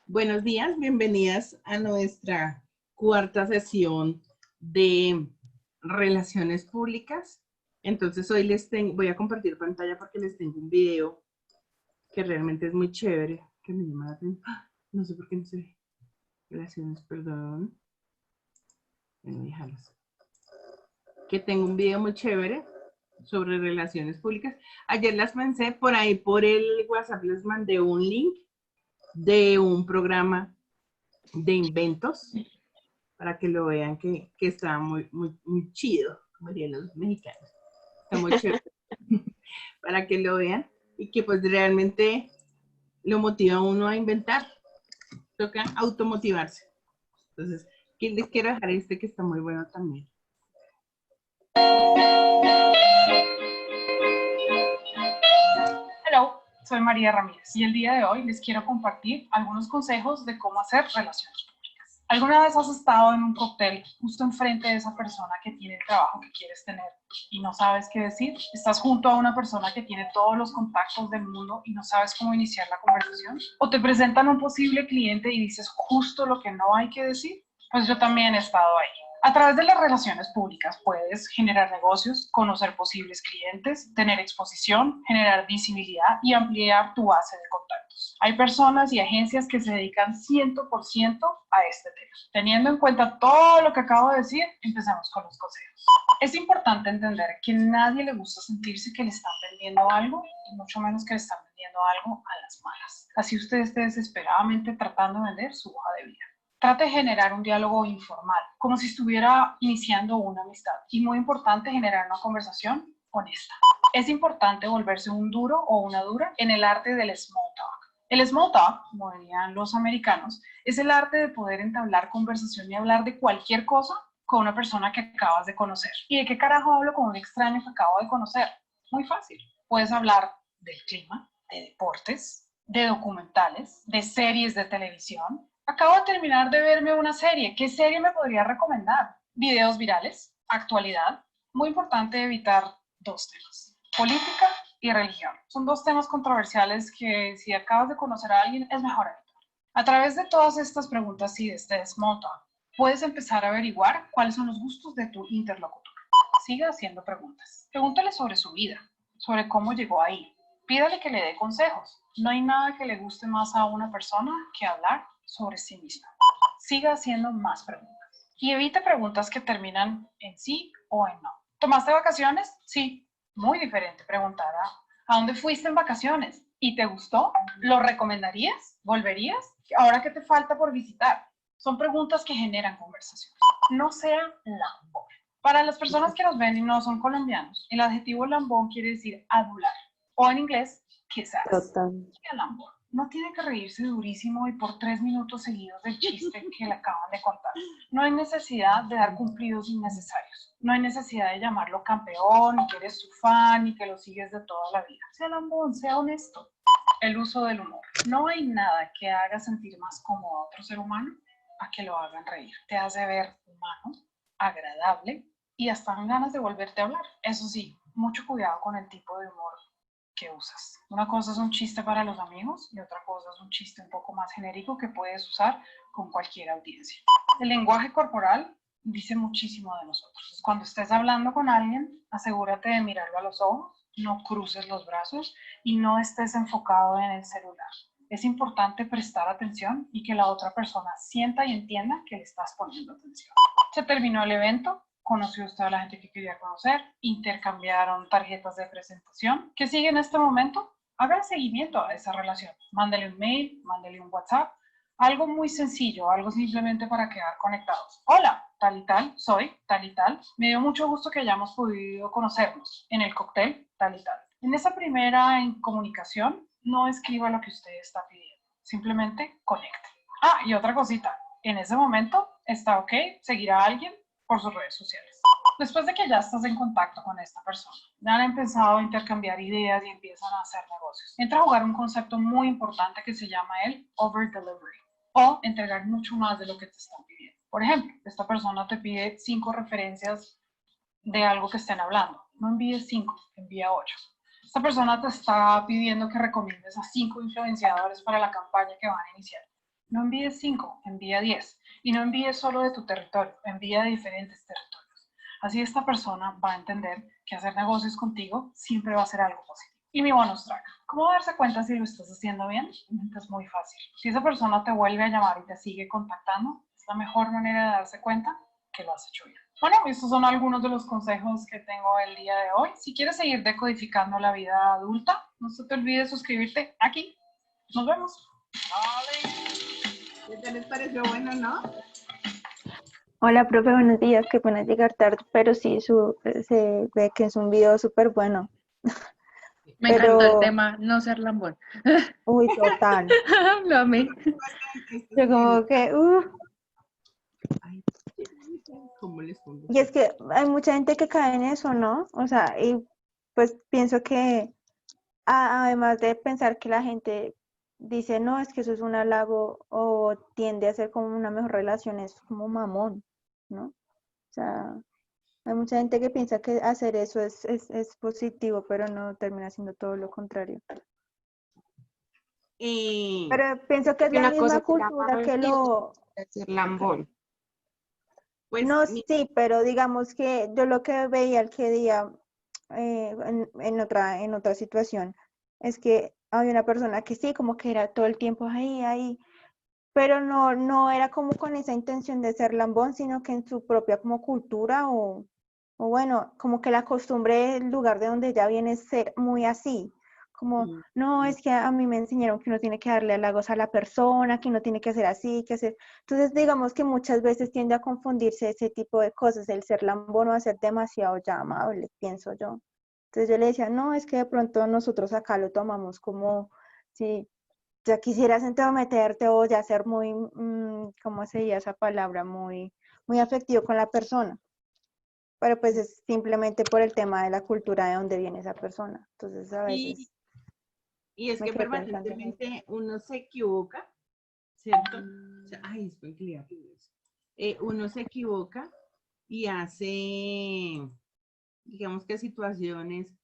Buenos días, bienvenidas a nuestra cuarta sesión de Relaciones Públicas. Entonces hoy voy a compartir pantalla porque les tengo un video que realmente es muy chévere, que me llama la atención. No sé por qué no se ve. Relaciones, perdón. Déjalos. Que tengo un video muy chévere sobre relaciones públicas. Ayer las pensé por ahí, por el WhatsApp les mandé un link de un programa de inventos para que lo vean que está muy chido, como dirían los mexicanos. Está muy chévere. Para que lo vean y que pues realmente lo motiva a uno a inventar. Toca automotivarse. Entonces, les quiero dejar este que está muy bueno también. Hello, soy María Ramírez y el día de hoy les quiero compartir algunos consejos de cómo hacer relaciones públicas. ¿Alguna vez has estado en un cóctel justo enfrente de esa persona que tiene el trabajo que quieres tener y no sabes qué decir? ¿Estás junto a una persona que tiene todos los contactos del mundo y no sabes cómo iniciar la conversación? ¿O te presentan un posible cliente y dices justo lo que no hay que decir? Pues yo también he estado ahí. A través de las relaciones públicas puedes generar negocios, conocer posibles clientes, tener exposición, generar visibilidad y ampliar tu base de contactos. Hay personas y agencias que se dedican 100% a este tema. Teniendo en cuenta todo lo que acabo de decir, empecemos con los consejos. Es importante entender que a nadie le gusta sentirse que le están vendiendo algo y mucho menos que le están vendiendo algo a las malas. Así usted esté desesperadamente tratando de vender su hoja de vida. Trate de generar un diálogo informal, como si estuviera iniciando una amistad. Y muy importante, generar una conversación honesta. Es importante volverse un duro o una dura en el arte del small talk. El small talk, como dirían los americanos, es el arte de poder entablar conversación y hablar de cualquier cosa con una persona que acabas de conocer. ¿Y de qué carajo hablo con un extraño que acabo de conocer? Muy fácil. Puedes hablar del clima, de deportes, de documentales, de series de televisión. Acabo de terminar de verme una serie. ¿Qué serie me podría recomendar? Videos virales, actualidad. Muy importante evitar dos temas: política y religión. Son dos temas controversiales que si acabas de conocer a alguien es mejor evitar. A través de todas estas preguntas y de este small talk, puedes empezar a averiguar cuáles son los gustos de tu interlocutor. Siga haciendo preguntas. Pregúntale sobre su vida, sobre cómo llegó ahí. Pídale que le dé consejos. No hay nada que le guste más a una persona que hablar sobre sí misma. Siga haciendo más preguntas. Y evite preguntas que terminan en sí o en no. ¿Tomaste vacaciones? Sí. Muy diferente preguntar ¿a dónde fuiste en vacaciones? ¿Y te gustó? ¿Lo recomendarías? ¿Volverías? ¿Ahora qué te falta por visitar? Son preguntas que generan conversación. No sea lambón. Para las personas que nos ven y no son colombianos, el adjetivo lambón quiere decir adular. O en inglés, quizás. Lambón. No tiene que reírse durísimo y por 3 minutos seguidos del chiste que le acaban de contar. No hay necesidad de dar cumplidos innecesarios. No hay necesidad de llamarlo campeón, ni que eres su fan, ni que lo sigues de toda la vida. Sea lambón, sea honesto. El uso del humor. No hay nada que haga sentir más cómodo a otro ser humano a que lo hagan reír. Te hace ver humano, agradable y hasta dan ganas de volverte a hablar. Eso sí, mucho cuidado con el tipo de humor que usas. Una cosa es un chiste para los amigos y otra cosa es un chiste un poco más genérico que puedes usar con cualquier audiencia. El lenguaje corporal dice muchísimo de nosotros. Cuando estés hablando con alguien, asegúrate de mirarlo a los ojos, no cruces los brazos y no estés enfocado en el celular. Es importante prestar atención y que la otra persona sienta y entienda que le estás poniendo atención. Se terminó el evento. Conoció usted a la gente que quería conocer, intercambiaron tarjetas de presentación. ¿Qué sigue en este momento? Haga seguimiento a esa relación. Mándele un mail, mándele un WhatsApp, algo muy sencillo, algo simplemente para quedar conectados. Hola, tal y tal, soy tal y tal. Me dio mucho gusto que hayamos podido conocernos en el cóctel, tal y tal. En esa primera comunicación, no escriba lo que usted está pidiendo, simplemente conecte. Ah, y otra cosita, en ese momento está ok seguir a alguien por sus redes sociales. Después de que ya estás en contacto con esta persona, ya han empezado a intercambiar ideas y empiezan a hacer negocios. Entra a jugar un concepto muy importante que se llama el over delivery, o entregar mucho más de lo que te están pidiendo. Por ejemplo, esta persona te pide 5 referencias de algo que estén hablando. No envíes 5, envía 8. Esta persona te está pidiendo que recomiendes a 5 influenciadores para la campaña que van a iniciar. No envíes 5, envía 10. Y no envíes solo de tu territorio, envía de diferentes territorios. Así esta persona va a entender que hacer negocios contigo siempre va a ser algo positivo. Y mi bonus track. ¿Cómo darse cuenta si lo estás haciendo bien? Es muy fácil. Si esa persona te vuelve a llamar y te sigue contactando, es la mejor manera de darse cuenta que lo has hecho bien. Bueno, estos son algunos de los consejos que tengo el día de hoy. Si quieres seguir decodificando la vida adulta, no se te olvide suscribirte aquí. Nos vemos. ¿Qué te les pareció bueno, no? Hola, profe, buenos días. Qué pena llegar tarde, pero sí, se ve que es un video súper bueno. Me encantó el tema, no ser lambón. Uy, total. Lo amé. Yo como que, Ay, ¿cómo les pongo? y es que hay mucha gente que cae en eso, ¿no? O sea, y pues pienso que además de pensar que la gente dice, no, es que eso es un halago o tiende a ser como una mejor relación, es como mamón, ¿no? O sea, hay mucha gente que piensa que hacer eso es positivo, pero no termina siendo todo lo contrario. Pero pienso que es la Una misma cosa se llama cultura que y otra lo... es ser lambón. Pues, No, sí, pero digamos que yo lo que veía el que día en otra situación es que había una persona que sí, como que era todo el tiempo ahí, pero no era como con esa intención de ser lambón, sino que en su propia como cultura o bueno, como que la costumbre del lugar de donde ella viene es ser muy así, como, no, es que a mí me enseñaron que uno tiene que darle halagos a la persona, que uno tiene que hacer así, que hacer, entonces digamos que muchas veces tiende a confundirse ese tipo de cosas, el ser lambón o a ser demasiado ya amable, pienso yo. Entonces yo le decía, no, es que de pronto nosotros acá lo tomamos como, si ya quisieras entrometerte o ya ser muy, ¿cómo sería esa palabra? Muy afectivo con la persona. Pero pues es simplemente por el tema de la cultura de donde viene esa persona. Entonces a veces y es me que quedé pensando en eso. permanentemente uno se equivoca, ¿cierto? O sea, ay, estoy clear. Uno se equivoca y hace, digamos que situaciones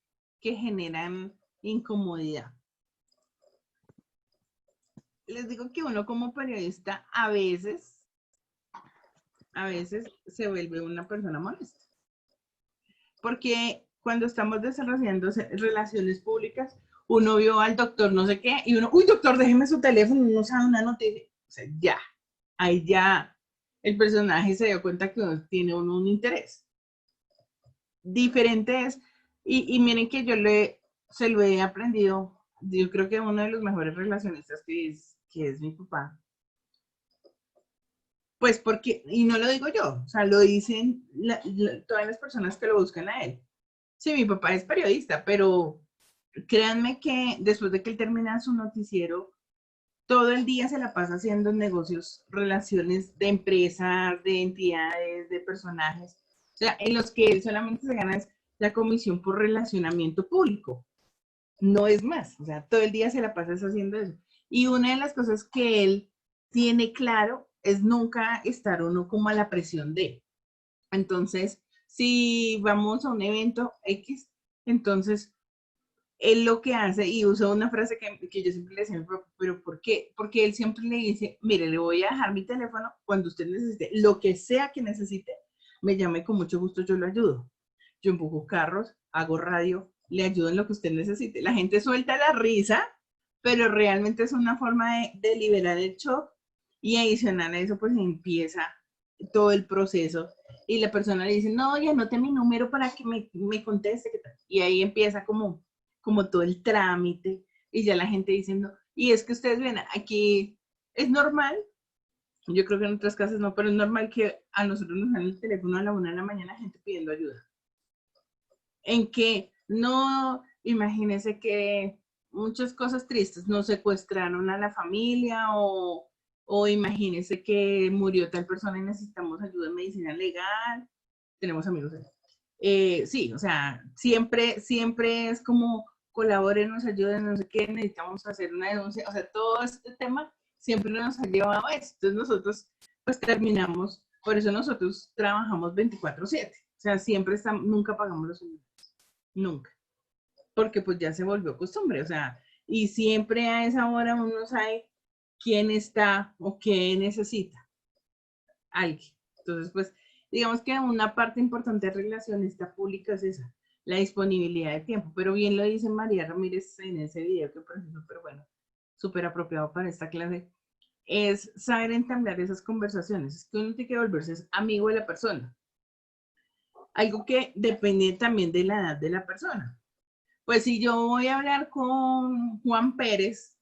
que generan incomodidad. Les digo que uno como periodista a veces se vuelve una persona molesta. Porque cuando estamos desarrollando relaciones públicas, uno vio al doctor no sé qué y uno, uy, doctor, déjeme su teléfono, no sabe una noticia. O sea, ya, ahí ya el personaje se dio cuenta que uno tiene un interés. Diferente es, y miren que se lo he aprendido, yo creo que uno de los mejores relacionistas que es mi papá. Pues porque, y no lo digo yo, o sea, lo dicen todas las personas que lo buscan a él. Sí, mi papá es periodista, pero créanme que después de que él termina su noticiero, todo el día se la pasa haciendo negocios, relaciones de empresas, de entidades, de personajes, o sea, en los que él solamente se gana la comisión por relacionamiento público, no es más, o sea, todo el día se la pasa haciendo eso. Y una de las cosas que él tiene claro es nunca estar uno como a la presión de. Entonces, si vamos a un evento X, entonces él lo que hace, y usa una frase que yo siempre le decía, pero ¿por qué? Porque él siempre le dice, mire, le voy a dejar mi teléfono cuando usted necesite, lo que sea que necesite, me llame con mucho gusto, yo lo ayudo. Yo empujo carros, hago radio, le ayudo en lo que usted necesite. La gente suelta la risa, pero realmente es una forma de liberar el shock y adicional a eso, pues empieza todo el proceso y la persona le dice, no, ya anote mi número para que me conteste. Y ahí empieza como todo el trámite y ya la gente diciendo, y es que ustedes ven, aquí es normal, yo creo que en otras casas no, pero es normal que a nosotros nos dan el teléfono a la 1 de la mañana gente pidiendo ayuda. En que no, imagínense que muchas cosas tristes, nos secuestraron a la familia o imagínense que murió tal persona y necesitamos ayuda en medicina legal, tenemos amigos ahí. Sí, o sea, siempre es como colaboren, nos ayuden, no sé qué, necesitamos hacer una denuncia, o sea, todo este tema siempre nos ha llevado a eso. Entonces nosotros pues terminamos, por eso nosotros trabajamos 24/7, o sea, siempre estamos, nunca pagamos los celulares, nunca, porque pues ya se volvió costumbre, o sea, y siempre a esa hora uno sabe quién está o qué necesita alguien. Entonces, pues, digamos que una parte importante de relacionista pública es esa, la disponibilidad de tiempo. Pero bien lo dice María Ramírez en ese video, que parece súper bueno, súper apropiado para esta clase, es saber entablar esas conversaciones. Es que uno tiene que volverse amigo de la persona. Algo que depende también de la edad de la persona. Pues si yo voy a hablar con Juan Pérez,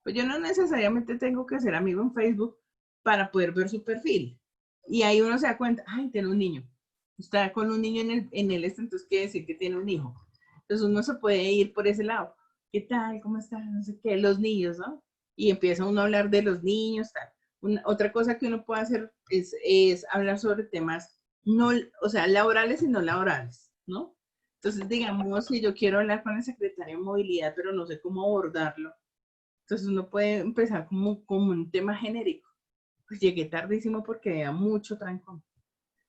pues yo no necesariamente tengo que ser amigo en Facebook para poder ver su perfil. Y ahí uno se da cuenta, ay, tiene un niño. Está con un niño en el entonces quiere decir que tiene un hijo. Entonces uno se puede ir por ese lado. ¿Qué tal? ¿Cómo están? No sé qué, los niños, ¿no? Y empieza uno a hablar de los niños, tal. Otra cosa que uno puede hacer es hablar sobre temas, no, o sea, laborales y no laborales, ¿no? Entonces, digamos, si yo quiero hablar con el secretario de movilidad, pero no sé cómo abordarlo, entonces uno puede empezar como un tema genérico. Pues llegué tardísimo porque había mucho trancón.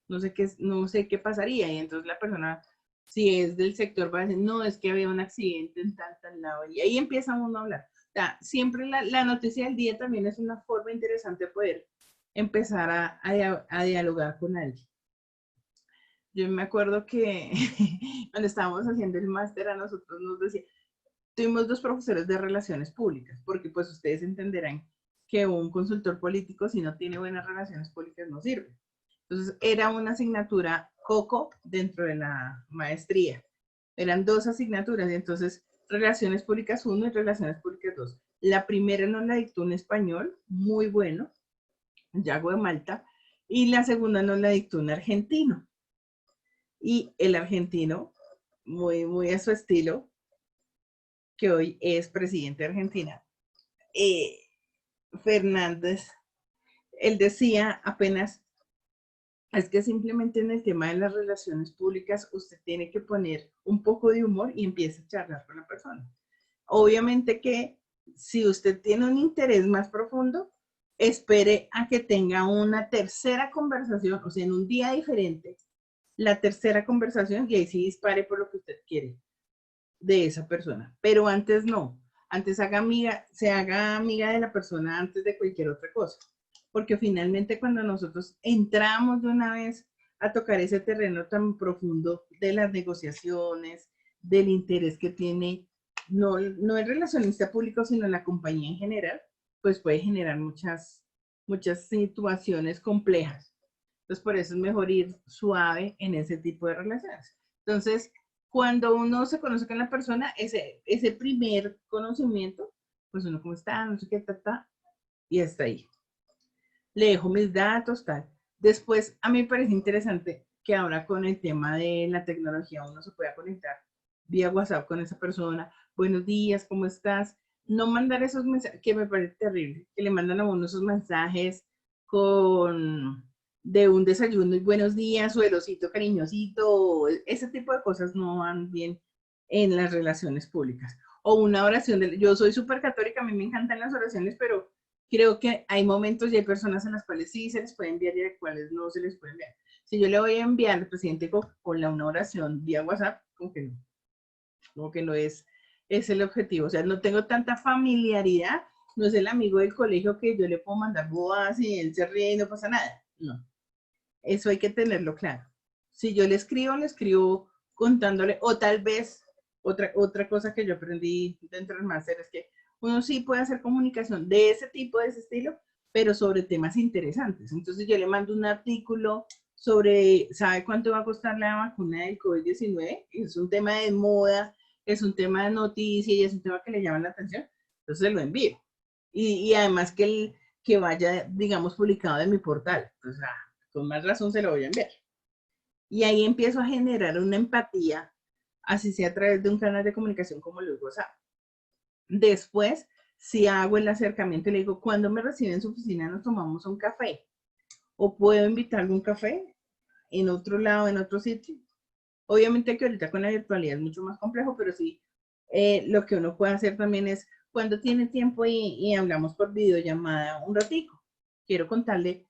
No sé qué pasaría. Y entonces la persona, si es del sector, va a decir, no, es que había un accidente en tal lado. Y ahí empieza uno a hablar. O sea, siempre la noticia del día también es una forma interesante de poder empezar a dialogar con alguien. Yo me acuerdo que cuando estábamos haciendo el máster a nosotros nos decía, tuvimos 2 profesores de relaciones públicas, porque pues ustedes entenderán que un consultor político si no tiene buenas relaciones públicas no sirve. Entonces era una asignatura COCO dentro de la maestría. Eran 2 asignaturas, y entonces Relaciones Públicas 1 y Relaciones Públicas 2. La primera nos la dictó un español, muy bueno, Yago de Malta, y la segunda nos la dictó un argentino. Y el argentino, muy a su estilo, que hoy es presidente de Argentina, Fernández, él decía apenas, es que simplemente en el tema de las relaciones públicas usted tiene que poner un poco de humor y empieza a charlar con la persona. Obviamente que si usted tiene un interés más profundo, espere a que tenga una tercera conversación, o sea, en un día diferente, la tercera conversación, y ahí sí dispare por lo que usted quiere de esa persona. Pero antes no. Antes se haga amiga de la persona antes de cualquier otra cosa. Porque finalmente cuando nosotros entramos de una vez a tocar ese terreno tan profundo de las negociaciones, del interés que tiene, no el relacionista público, sino la compañía en general, pues puede generar muchas situaciones complejas. Entonces, por eso es mejor ir suave en ese tipo de relaciones. Entonces, cuando uno se conoce con la persona, ese primer conocimiento, pues uno cómo está, no sé qué, y hasta ahí. Le dejo mis datos, tal. Después, a mí me parece interesante que ahora con el tema de la tecnología uno se pueda conectar vía WhatsApp con esa persona. Buenos días, ¿cómo estás? No mandar esos mensajes, que me parece terrible, que le mandan a uno esos mensajes de un desayuno y buenos días, o el osito cariñosito, ese tipo de cosas no van bien en las relaciones públicas. O una oración, yo soy súper católica, a mí me encantan las oraciones, pero creo que hay momentos y hay personas en las cuales sí se les puede enviar y a las cuales no se les puede enviar. Si yo le voy a enviar al presidente con una oración vía WhatsApp, como que no es el objetivo. O sea, no tengo tanta familiaridad, no es el amigo del colegio que yo le puedo mandar boas y él se ríe y no pasa nada. No, eso hay que tenerlo claro. Si yo le escribo contándole, o tal vez otra cosa que yo aprendí dentro del máster es que uno sí puede hacer comunicación de ese tipo, de ese estilo, pero sobre temas interesantes. Entonces yo le mando un artículo sobre, ¿sabe cuánto va a costar la vacuna del COVID-19? Es un tema de moda, es un tema de noticia y es un tema que le llama la atención. Entonces lo envío. Y además que vaya, digamos, publicado en mi portal. Entonces, con más razón se lo voy a enviar. Y ahí empiezo a generar una empatía, así sea a través de un canal de comunicación como los WhatsApp. Después, si hago el acercamiento y le digo, cuando me reciben en su oficina nos tomamos un café, o puedo invitarle un café en otro lado, en otro sitio. Obviamente que ahorita con la virtualidad es mucho más complejo, pero sí, lo que uno puede hacer también es, cuando tiene tiempo y hablamos por videollamada un ratico, quiero contarle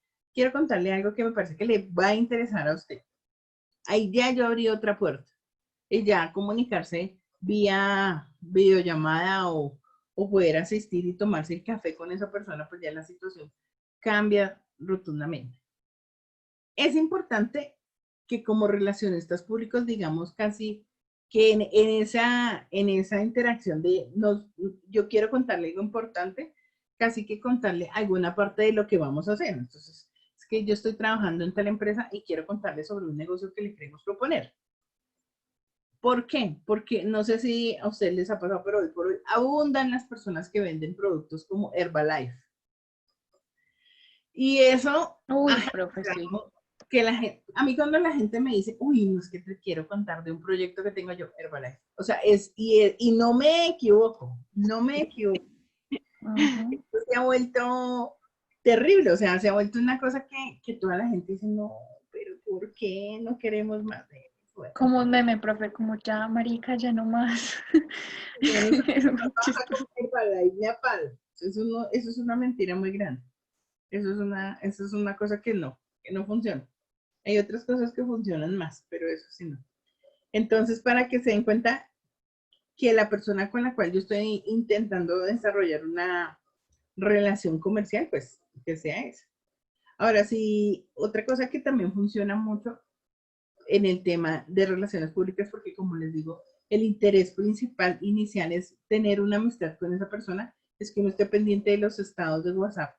algo que me parece que le va a interesar a usted. Ahí ya yo abrí otra puerta. Y ya comunicarse vía videollamada o poder asistir y tomarse el café con esa persona, pues ya la situación cambia rotundamente. Es importante que como relacionistas públicos, digamos casi que en esa interacción de yo quiero contarle algo importante, casi que contarle alguna parte de lo que vamos a hacer. Entonces, es que yo estoy trabajando en tal empresa y quiero contarle sobre un negocio que le queremos proponer. ¿Por qué? Porque no sé si a ustedes les ha pasado, pero hoy por hoy abundan las personas que venden productos como Herbalife. Y eso, Uy, profe, sí. que la gente, a mí cuando la gente me dice, uy, no es que te quiero contar de un proyecto que tengo yo, Herbalife. O sea, y no me equivoco, no me equivoco. Esto se ha vuelto terrible, o sea, se ha vuelto una cosa que toda la gente dice, no, pero ¿por qué no queremos más de eso? Bueno, Como un meme, profe, como ya, marica, ya no más. Es muy chistoso. Eso es una mentira muy grande. Eso es una cosa que no funciona. Hay otras cosas que funcionan más, pero eso sí no. Entonces, para que se den cuenta que la persona con la cual yo estoy intentando desarrollar una relación comercial, pues que sea esa. Ahora, sí, otra cosa que también funciona mucho en el tema de relaciones públicas, porque como les digo, el interés principal inicial es tener una amistad con esa persona, es que uno esté pendiente de los estados de WhatsApp,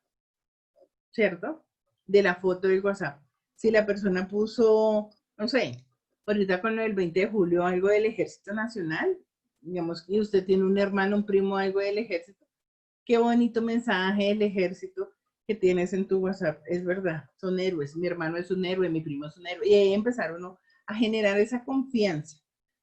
¿cierto? De la foto de WhatsApp. Si la persona puso, no sé, ahorita con el 20 de julio algo del Ejército Nacional, digamos que usted tiene un hermano, un primo, algo del Ejército, qué bonito mensaje del Ejército que tienes en tu WhatsApp, es verdad, son héroes, mi hermano es un héroe, mi primo es un héroe, y ahí empezar uno a generar esa confianza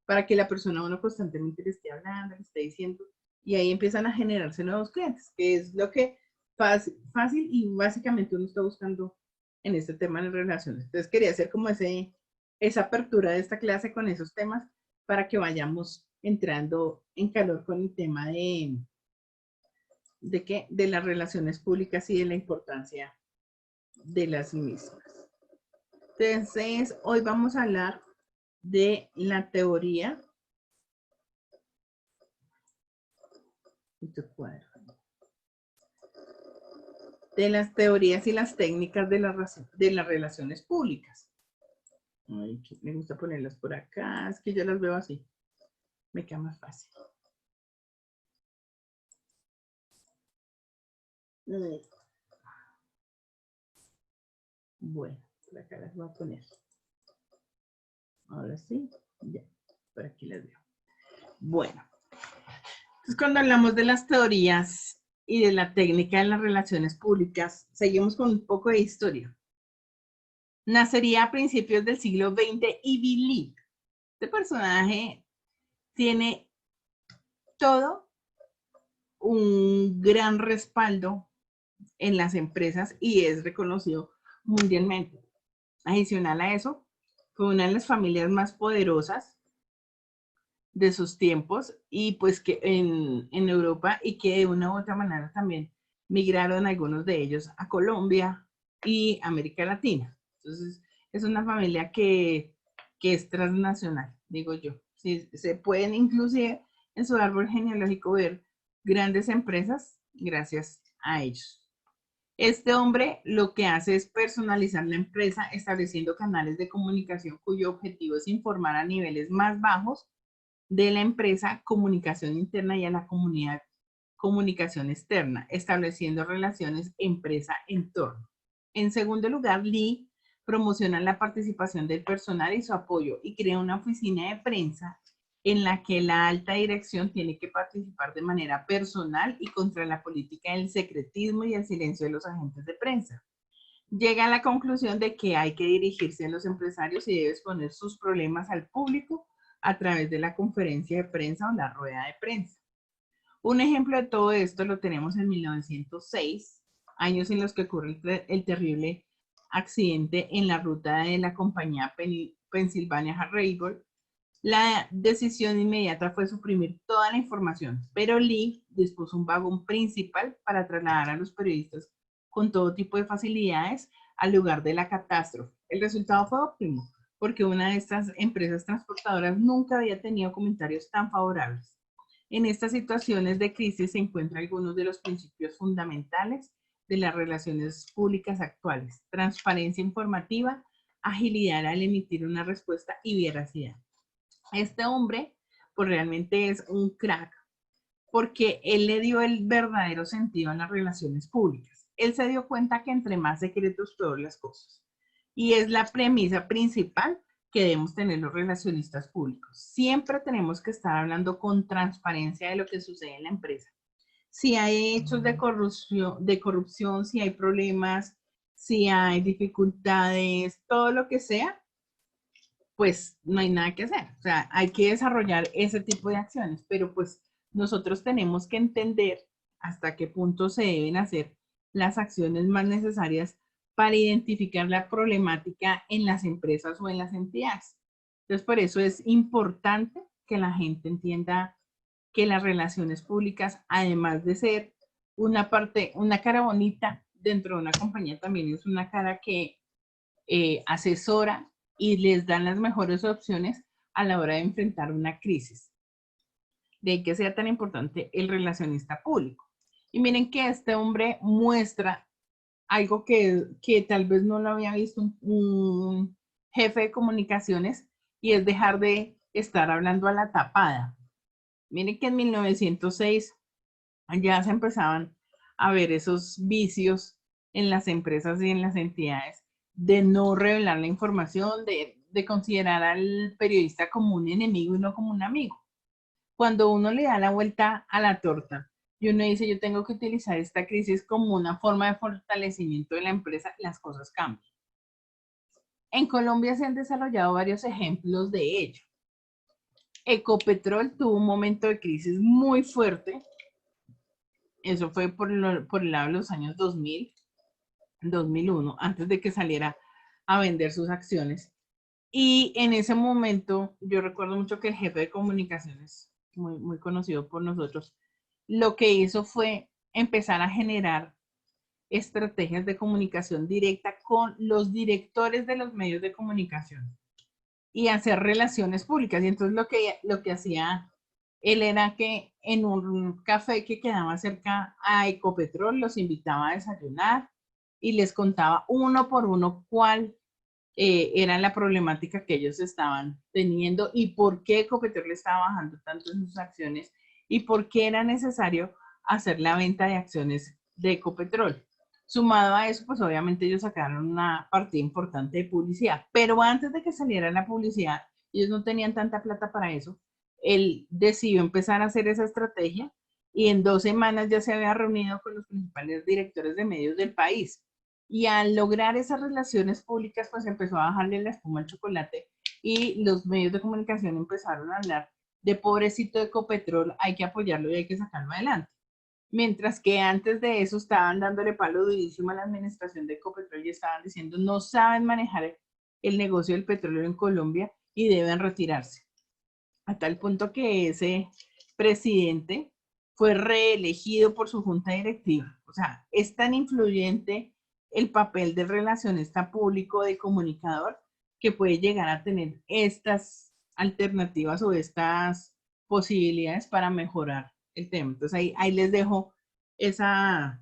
para que la persona uno constantemente le esté hablando, le esté diciendo, y ahí empiezan a generarse nuevos clientes, que es lo que fácil y básicamente uno está buscando en este tema de relaciones. Entonces quería hacer como esa apertura de esta clase con esos temas para que vayamos entrando en calor con el tema de las relaciones públicas y de la importancia de las mismas. Entonces, hoy vamos a hablar de la teoría de las teorías y las técnicas de las relaciones públicas. Ay, me gusta ponerlas por acá, es que yo las veo así, me queda más fácil. Bueno, por acá las voy a poner. Ahora sí, ya, por aquí las veo. Bueno, entonces cuando hablamos de las teorías y de la técnica de las relaciones públicas, seguimos con un poco de historia. Nacería a principios del siglo XX Ivy Lee. Este personaje tiene todo un gran respaldo en las empresas y es reconocido mundialmente. Adicional a eso, fue una de las familias más poderosas de sus tiempos y pues que en Europa y que de una u otra manera también migraron algunos de ellos a Colombia y América Latina. Entonces, es una familia que es transnacional, digo yo. Sí, se pueden inclusive en su árbol genealógico ver grandes empresas gracias a ellos. Este hombre lo que hace es personalizar la empresa estableciendo canales de comunicación cuyo objetivo es informar a niveles más bajos de la empresa, comunicación interna y a la comunidad, comunicación externa, estableciendo relaciones empresa-entorno. En segundo lugar, Lee promociona la participación del personal y su apoyo y crea una oficina de prensa en la que la alta dirección tiene que participar de manera personal y contra la política del secretismo y el silencio de los agentes de prensa. Llega a la conclusión de que hay que dirigirse a los empresarios y debe exponer sus problemas al público a través de la conferencia de prensa o la rueda de prensa. Un ejemplo de todo esto lo tenemos en 1906, años en los que ocurre el terrible accidente en la ruta de la compañía Pennsylvania Railroad. La decisión inmediata fue suprimir toda la información, pero Lee dispuso un vagón principal para trasladar a los periodistas con todo tipo de facilidades al lugar de la catástrofe. El resultado fue óptimo, porque una de estas empresas transportadoras nunca había tenido comentarios tan favorables. En estas situaciones de crisis se encuentran algunos de los principios fundamentales de las relaciones públicas actuales: transparencia informativa, agilidad al emitir una respuesta y veracidad. Este hombre, pues realmente es un crack, porque él le dio el verdadero sentido a las relaciones públicas. Él se dio cuenta que entre más secretos, peor las cosas. Y es la premisa principal que debemos tener los relacionistas públicos. Siempre tenemos que estar hablando con transparencia de lo que sucede en la empresa. Si hay hechos de corrupción, si hay problemas, si hay dificultades, todo lo que sea, pues no hay nada que hacer. O sea, hay que desarrollar ese tipo de acciones, pero pues nosotros tenemos que entender hasta qué punto se deben hacer las acciones más necesarias para identificar la problemática en las empresas o en las entidades. Entonces, por eso es importante que la gente entienda que las relaciones públicas, además de ser una parte, una cara bonita dentro de una compañía, también es una cara que asesora y les dan las mejores opciones a la hora de enfrentar una crisis. De ahí que sea tan importante el relacionista público. Y miren que este hombre muestra algo que tal vez no lo había visto un jefe de comunicaciones, y es dejar de estar hablando a la tapada. Miren que en 1906 ya se empezaban a ver esos vicios en las empresas y en las entidades de no revelar la información, de considerar al periodista como un enemigo y no como un amigo. Cuando uno le da la vuelta a la torta y uno dice, yo tengo que utilizar esta crisis como una forma de fortalecimiento de la empresa, las cosas cambian. En Colombia se han desarrollado varios ejemplos de ello. Ecopetrol tuvo un momento de crisis muy fuerte. Eso fue por el lado de los años 2000, 2001, antes de que saliera a vender sus acciones. Y en ese momento, yo recuerdo mucho que el jefe de comunicaciones, muy conocido por nosotros, lo que hizo fue empezar a generar estrategias de comunicación directa con los directores de los medios de comunicación y hacer relaciones públicas. Y entonces lo que hacía él era que en un café que quedaba cerca a Ecopetrol los invitaba a desayunar y les contaba uno por uno cuál era la problemática que ellos estaban teniendo y por qué Ecopetrol estaba bajando tanto en sus acciones y por qué era necesario hacer la venta de acciones de Ecopetrol. Sumado a eso, pues obviamente ellos sacaron una partida importante de publicidad, pero antes de que saliera la publicidad, ellos no tenían tanta plata para eso. Él decidió empezar a hacer esa estrategia y en 2 semanas ya se había reunido con los principales directores de medios del país. Y al lograr esas relaciones públicas, pues empezó a bajarle la espuma al chocolate y los medios de comunicación empezaron a hablar de pobrecito de Ecopetrol, hay que apoyarlo y hay que sacarlo adelante. Mientras que antes de eso estaban dándole palo durísimo a la administración de Ecopetrol y estaban diciendo no saben manejar el negocio del petróleo en Colombia y deben retirarse. A tal punto que ese presidente fue reelegido por su junta directiva. O sea, es tan influyente el papel del relacionista público, de comunicador, que puede llegar a tener estas alternativas o estas posibilidades para mejorar el tema. Entonces ahí les dejo esa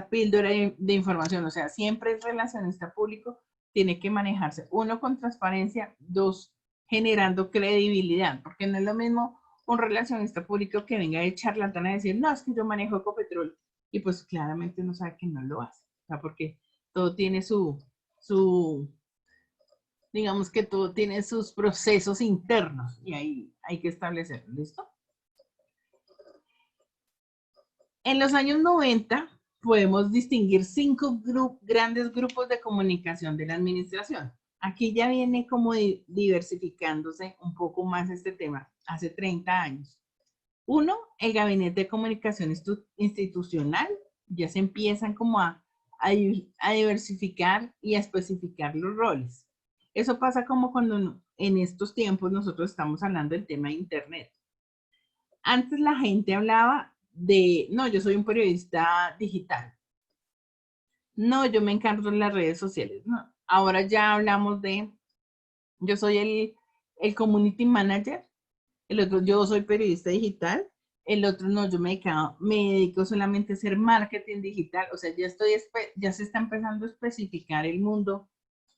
píldora de información. O sea, siempre el relacionista público tiene que manejarse, 1, con transparencia, 2, generando credibilidad, porque no es lo mismo un relacionista público que venga de charlatán a decir, no, es que yo manejo Ecopetrol, y pues claramente uno sabe que no lo hace, o sea, porque todo tiene digamos que todo tiene sus procesos internos, y ahí hay que establecerlo, ¿listo? En los años 90 podemos distinguir 5 grandes grupos de comunicación de la administración. Aquí ya viene como diversificándose un poco más este tema, hace 30 años. 1, el gabinete de comunicación institucional, ya se empiezan como a diversificar y a especificar los roles. Eso pasa como cuando en estos tiempos nosotros estamos hablando del tema de Internet. Antes la gente hablaba de, no, yo soy un periodista digital. No, yo me encargo de las redes sociales. No, ahora ya hablamos de, yo soy el community manager el otro yo soy periodista digital, el otro no, me dedico solamente a hacer marketing digital, o sea, ya se está empezando a especificar el mundo,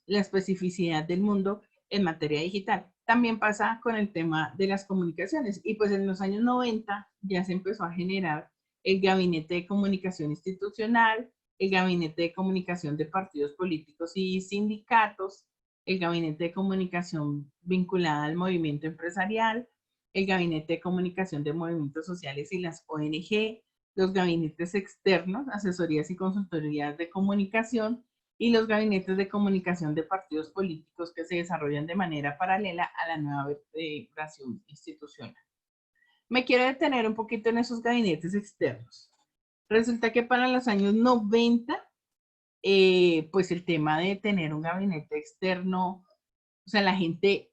la especificidad del mundo en materia digital. También pasa con el tema de las comunicaciones y pues en los años 90 ya se empezó a generar el Gabinete de Comunicación Institucional, el Gabinete de Comunicación de Partidos Políticos y Sindicatos, el Gabinete de Comunicación vinculada al movimiento empresarial, el Gabinete de Comunicación de Movimientos Sociales y las ONG, los gabinetes externos, asesorías y consultorías de comunicación, y los gabinetes de comunicación de partidos políticos que se desarrollan de manera paralela a la nueva vertebración institucional. Me quiero detener un poquito en esos gabinetes externos. Resulta que para los años 90, pues el tema de tener un gabinete externo, o sea, la gente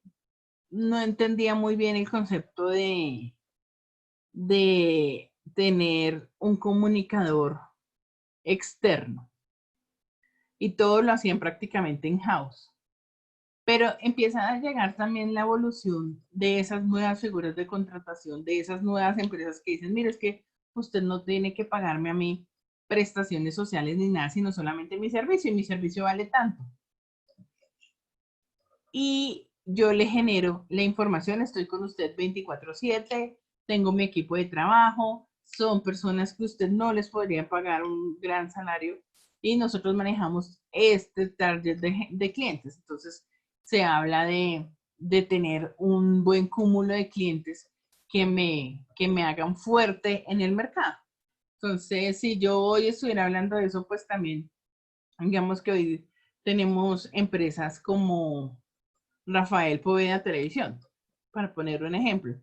no entendía muy bien el concepto de tener un comunicador externo. Y todo lo hacían prácticamente in-house. Pero empieza a llegar también la evolución de esas nuevas figuras de contratación, de esas nuevas empresas que dicen, mire, es que usted no tiene que pagarme a mí prestaciones sociales ni nada, sino solamente mi servicio, y mi servicio vale tanto. Y yo le genero la información, estoy con usted 24/7, tengo mi equipo de trabajo, son personas que usted no les podría pagar un gran salario y nosotros manejamos este target de clientes. Entonces, se habla de tener un buen cúmulo de clientes que me hagan fuerte en el mercado. Entonces, si yo hoy estuviera hablando de eso, pues también, digamos que hoy tenemos empresas como Rafael Poveda Televisión, para poner un ejemplo,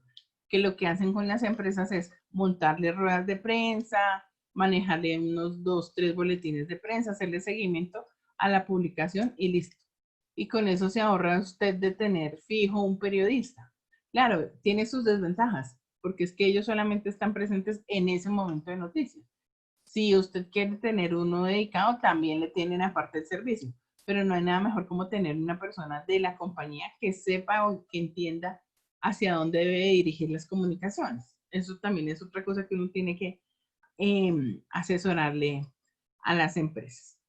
que lo que hacen con las empresas es montarle ruedas de prensa, manejarle unos 2, 3 boletines de prensa, hacerle seguimiento a la publicación y listo. Y con eso se ahorra usted de tener fijo un periodista. Claro, tiene sus desventajas, porque es que ellos solamente están presentes en ese momento de noticias. Si usted quiere tener uno dedicado, también le tienen aparte el servicio, pero no hay nada mejor como tener una persona de la compañía que sepa o que entienda hacia dónde debe dirigir las comunicaciones. Eso también es otra cosa que uno tiene que asesorarle a las empresas.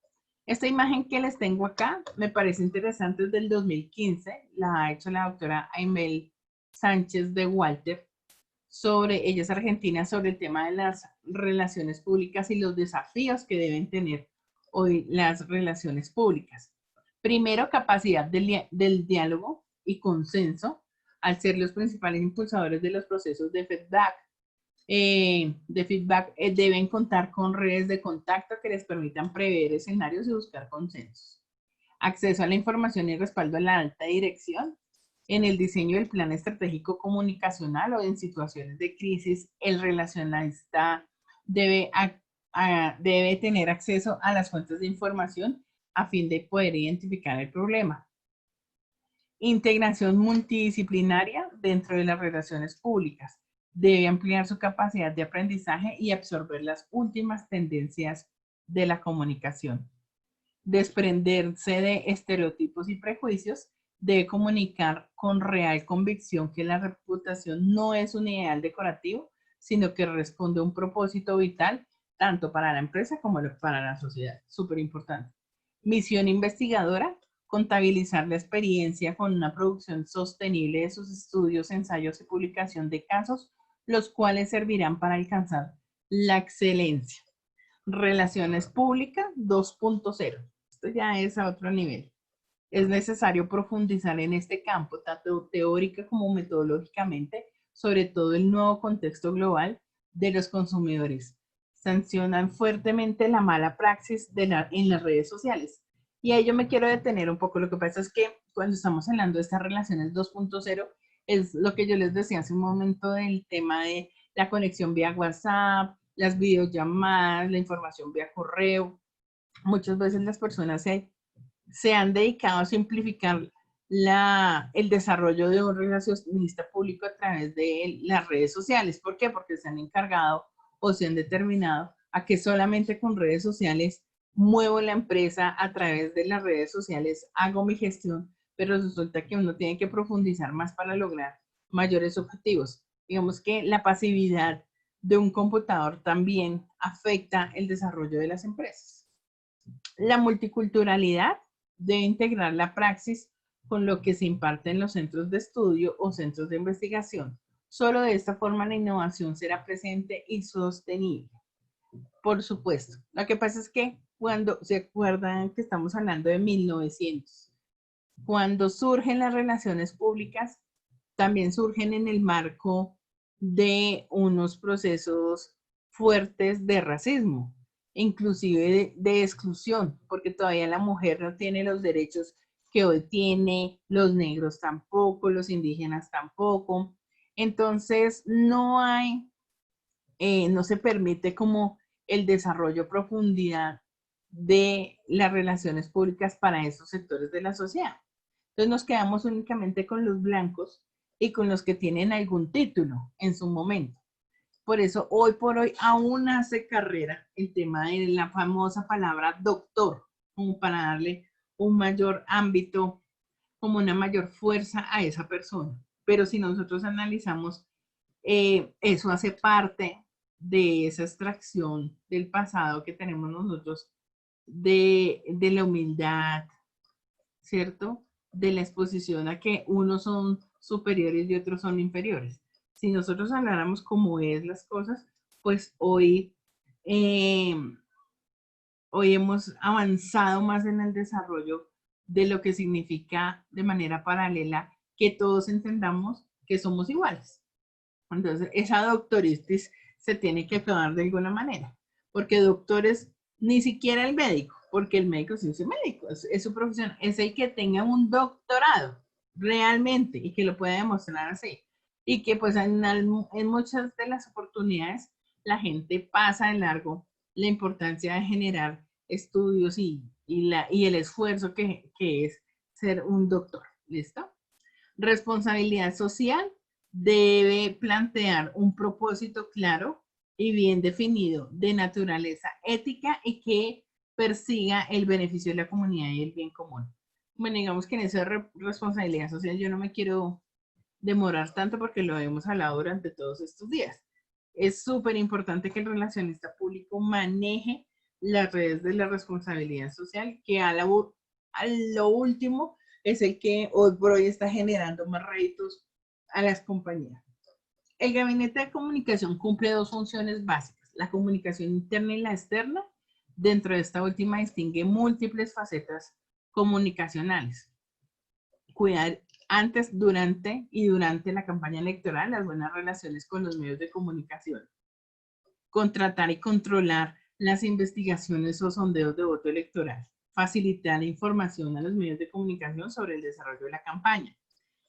Esta imagen que les tengo acá me parece interesante, es del 2015, la ha hecho la doctora Aimel Sánchez de Walter, ella es argentina, sobre el tema de las relaciones públicas y los desafíos que deben tener hoy las relaciones públicas. Primero, capacidad del diálogo y consenso, al ser los principales impulsadores de los procesos de feedback. Deben contar con redes de contacto que les permitan prever escenarios y buscar consensos. Acceso a la información y respaldo a la alta dirección. En el diseño del plan estratégico comunicacional o en situaciones de crisis, el relacionalista debe tener acceso a las fuentes de información a fin de poder identificar el problema. Integración multidisciplinaria dentro de las relaciones públicas. Debe ampliar su capacidad de aprendizaje y absorber las últimas tendencias de la comunicación. Desprenderse de estereotipos y prejuicios. Debe comunicar con real convicción que la reputación no es un ideal decorativo, sino que responde a un propósito vital, tanto para la empresa como para la sociedad. Súper importante. Misión investigadora, contabilizar la experiencia con una producción sostenible de sus estudios, ensayos y publicación de casos, los cuales servirán para alcanzar la excelencia. Relaciones públicas 2.0. Esto ya es a otro nivel. Es necesario profundizar en este campo, tanto teórica como metodológicamente, sobre todo el nuevo contexto global de los consumidores. Sancionan fuertemente la mala praxis en las redes sociales. Y ahí yo me quiero detener un poco. Lo que pasa es que cuando estamos hablando de estas relaciones 2.0, es lo que yo les decía hace un momento del tema de la conexión vía WhatsApp, las videollamadas, la información vía correo. Muchas veces las personas se han dedicado a simplificar el desarrollo de un relacionista público a través de las redes sociales. ¿Por qué? Porque se han encargado o se han determinado a que solamente con redes sociales muevo la empresa, a través de las redes sociales hago mi gestión, pero resulta que uno tiene que profundizar más para lograr mayores objetivos. Digamos que la pasividad de un computador también afecta el desarrollo de las empresas. La multiculturalidad debe integrar la praxis con lo que se imparte en los centros de estudio o centros de investigación. Solo de esta forma la innovación será presente y sostenible. Por supuesto. Lo que pasa es que cuando se acuerdan que estamos hablando de 1900, cuando surgen las relaciones públicas, también surgen en el marco de unos procesos fuertes de racismo, inclusive de exclusión, porque todavía la mujer no tiene los derechos que hoy tiene, los negros tampoco, los indígenas tampoco. Entonces, no se permite como el desarrollo, profundidad de las relaciones públicas para esos sectores de la sociedad. Entonces nos quedamos únicamente con los blancos y con los que tienen algún título en su momento. Por eso hoy por hoy aún hace carrera el tema de la famosa palabra doctor, como para darle un mayor ámbito, como una mayor fuerza a esa persona. Pero si nosotros analizamos, eso hace parte de esa extracción del pasado que tenemos nosotros, de la humildad, ¿cierto? De la exposición a que unos son superiores y otros son inferiores. Si nosotros habláramos como es las cosas, pues hoy hemos avanzado más en el desarrollo de lo que significa de manera paralela que todos entendamos que somos iguales. Entonces, esa doctoritis se tiene que acabar de alguna manera, porque doctores, ni siquiera el médico, porque el médico sí es un médico, es su profesión, es el que tenga un doctorado realmente y que lo pueda demostrar así. Y que pues en muchas de las oportunidades la gente pasa de largo la importancia de generar estudios y el esfuerzo que es ser un doctor. ¿Listo? Responsabilidad social debe plantear un propósito claro y bien definido de naturaleza ética y que persiga el beneficio de la comunidad y el bien común. Bueno, digamos que en esa responsabilidad social yo no me quiero demorar tanto porque lo hemos hablado durante todos estos días. Es súper importante que el relacionista público maneje las redes de la responsabilidad social, que a lo último es el que hoy por hoy está generando más réditos a las compañías. El gabinete de comunicación cumple dos funciones básicas, la comunicación interna y la externa. Dentro de esta última distingue múltiples facetas comunicacionales. Cuidar antes, durante la campaña electoral las buenas relaciones con los medios de comunicación. Contratar y controlar las investigaciones o sondeos de voto electoral. Facilitar información a los medios de comunicación sobre el desarrollo de la campaña.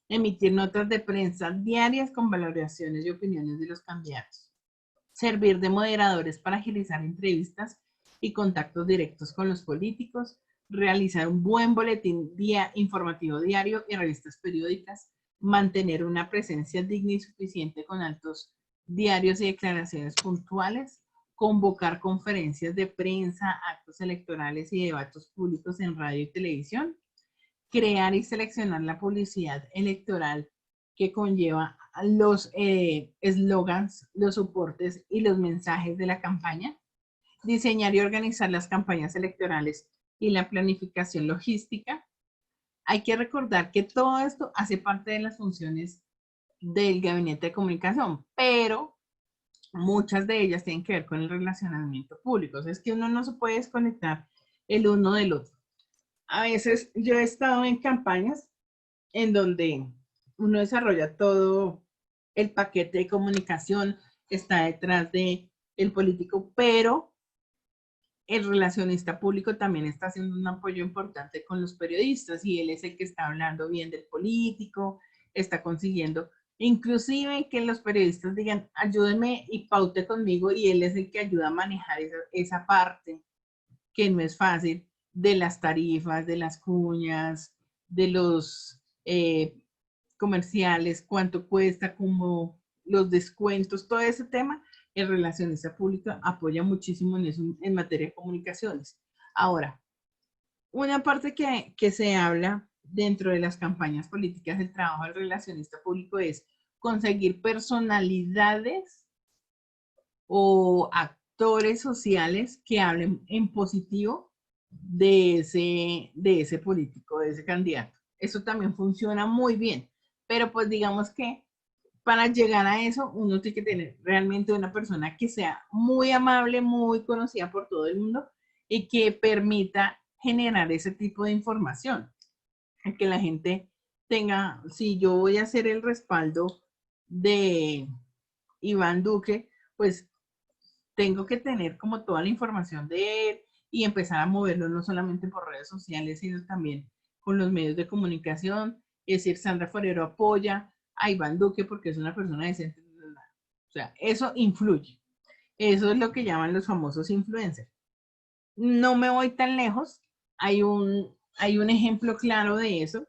Emitir notas de prensa diarias con valoraciones y opiniones de los candidatos. Servir de moderadores para agilizar entrevistas y contactos directos con los políticos. Realizar un buen boletín informativo diario y revistas periódicas. Mantener una presencia digna y suficiente con actos diarios y declaraciones puntuales. Convocar conferencias de prensa, actos electorales y debates públicos en radio y televisión. Crear y seleccionar la publicidad electoral que conlleva los eslogans, los soportes y los mensajes de la campaña. Diseñar y organizar las campañas electorales y la planificación logística. Hay que recordar que todo esto hace parte de las funciones del gabinete de comunicación, pero muchas de ellas tienen que ver con el relacionamiento público. O sea, es que uno no se puede desconectar el uno del otro. A veces yo he estado en campañas en donde uno desarrolla todo el paquete de comunicación, está detrás de el político, pero el relacionista público también está haciendo un apoyo importante con los periodistas y él es el que está hablando bien del político, está consiguiendo, inclusive que los periodistas digan, ayúdenme y paute conmigo y él es el que ayuda a manejar esa parte que no es fácil de las tarifas, de las cuñas, de los comerciales, cuánto cuesta, como los descuentos, todo ese tema. El relacionista público apoya muchísimo en eso en materia de comunicaciones. Ahora, una parte que se habla dentro de las campañas políticas del trabajo del relacionista público es conseguir personalidades o actores sociales que hablen en positivo de ese político, de ese candidato. Eso también funciona muy bien, pero pues digamos que para llegar a eso uno tiene que tener realmente una persona que sea muy amable, muy conocida por todo el mundo y que permita generar ese tipo de información, que la gente tenga, si yo voy a hacer el respaldo de Iván Duque, pues tengo que tener como toda la información de él y empezar a moverlo no solamente por redes sociales, sino también con los medios de comunicación. Es decir, Sandra Forero apoya a Iván Duque porque es una persona decente. O sea, eso influye. Eso es lo que llaman los famosos influencers. No me voy tan lejos. Hay un ejemplo claro de eso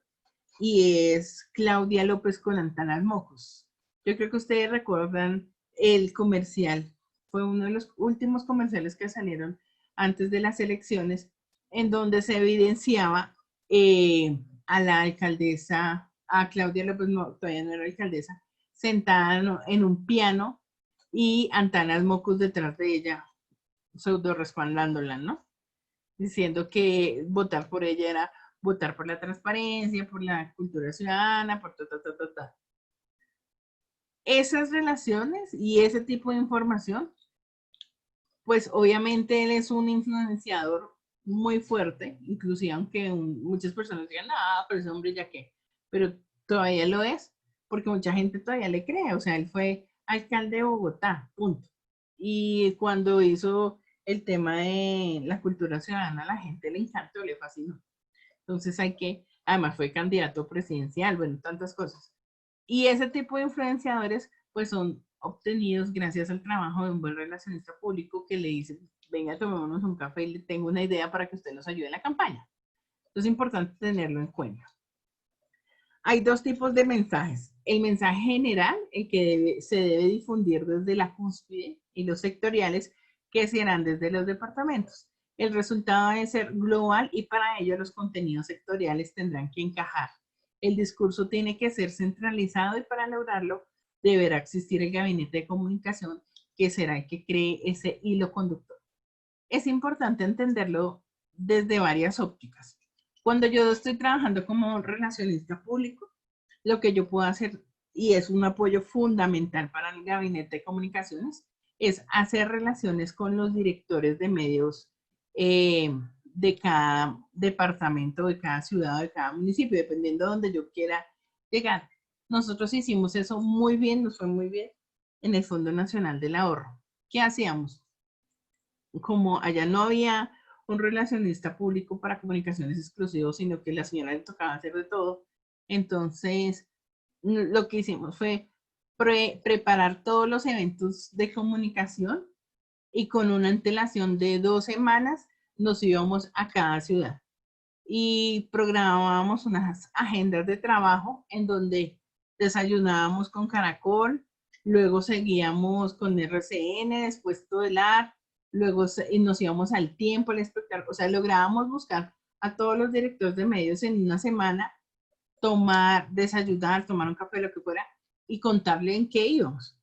y es Claudia López con Antanas Mocos. Yo creo que ustedes recuerdan el comercial. Fue uno de los últimos comerciales que salieron antes de las elecciones, en donde se evidenciaba a la alcaldesa, a Claudia López, no, todavía no era alcaldesa, sentada en un piano y Antanas Mocos detrás de ella, pseudo respaldándola, ¿no? Diciendo que votar por ella era votar por la transparencia, por la cultura ciudadana, por ta. Esas relaciones y ese tipo de información, pues obviamente él es un influenciador muy fuerte, inclusive aunque muchas personas digan, ah, pero ese hombre ya qué, pero todavía lo es, porque mucha gente todavía le cree, o sea, él fue alcalde de Bogotá, punto. Y cuando hizo el tema de la cultura ciudadana, a la gente le encantó, le fascinó. Entonces además fue candidato presidencial, bueno, tantas cosas. Y ese tipo de influenciadores, pues son obtenidos gracias al trabajo de un buen relacionista público que le dice, venga, tomémonos un café y le tengo una idea para que usted nos ayude en la campaña. Entonces es importante tenerlo en cuenta. Hay dos tipos de mensajes. El mensaje general, el que se debe difundir desde la cúspide, y los sectoriales, que serán desde los departamentos. El resultado debe ser global y para ello los contenidos sectoriales tendrán que encajar. El discurso tiene que ser centralizado y para lograrlo deberá existir el gabinete de comunicación que será el que cree ese hilo conductor. Es importante entenderlo desde varias ópticas. Cuando yo estoy trabajando como relacionista público, lo que yo puedo hacer, y es un apoyo fundamental para el gabinete de comunicaciones, es hacer relaciones con los directores de medios de cada departamento, de cada ciudad, de cada municipio, dependiendo de donde yo quiera llegar. Nosotros hicimos eso muy bien, nos fue muy bien en el Fondo Nacional del Ahorro. ¿Qué hacíamos? Como allá no había un relacionista público para comunicaciones exclusivos, sino que la señora le tocaba hacer de todo, entonces lo que hicimos fue preparar todos los eventos de comunicación y con una antelación de 2 semanas nos íbamos a cada ciudad y programábamos unas agendas de trabajo en donde desayunábamos con Caracol, luego seguíamos con RCN, después Todelar, luego nos íbamos al Tiempo, al Espectador, o sea, lográbamos buscar a todos los directores de medios en una semana, desayunar, tomar un café, lo que fuera, y contarle en qué íbamos.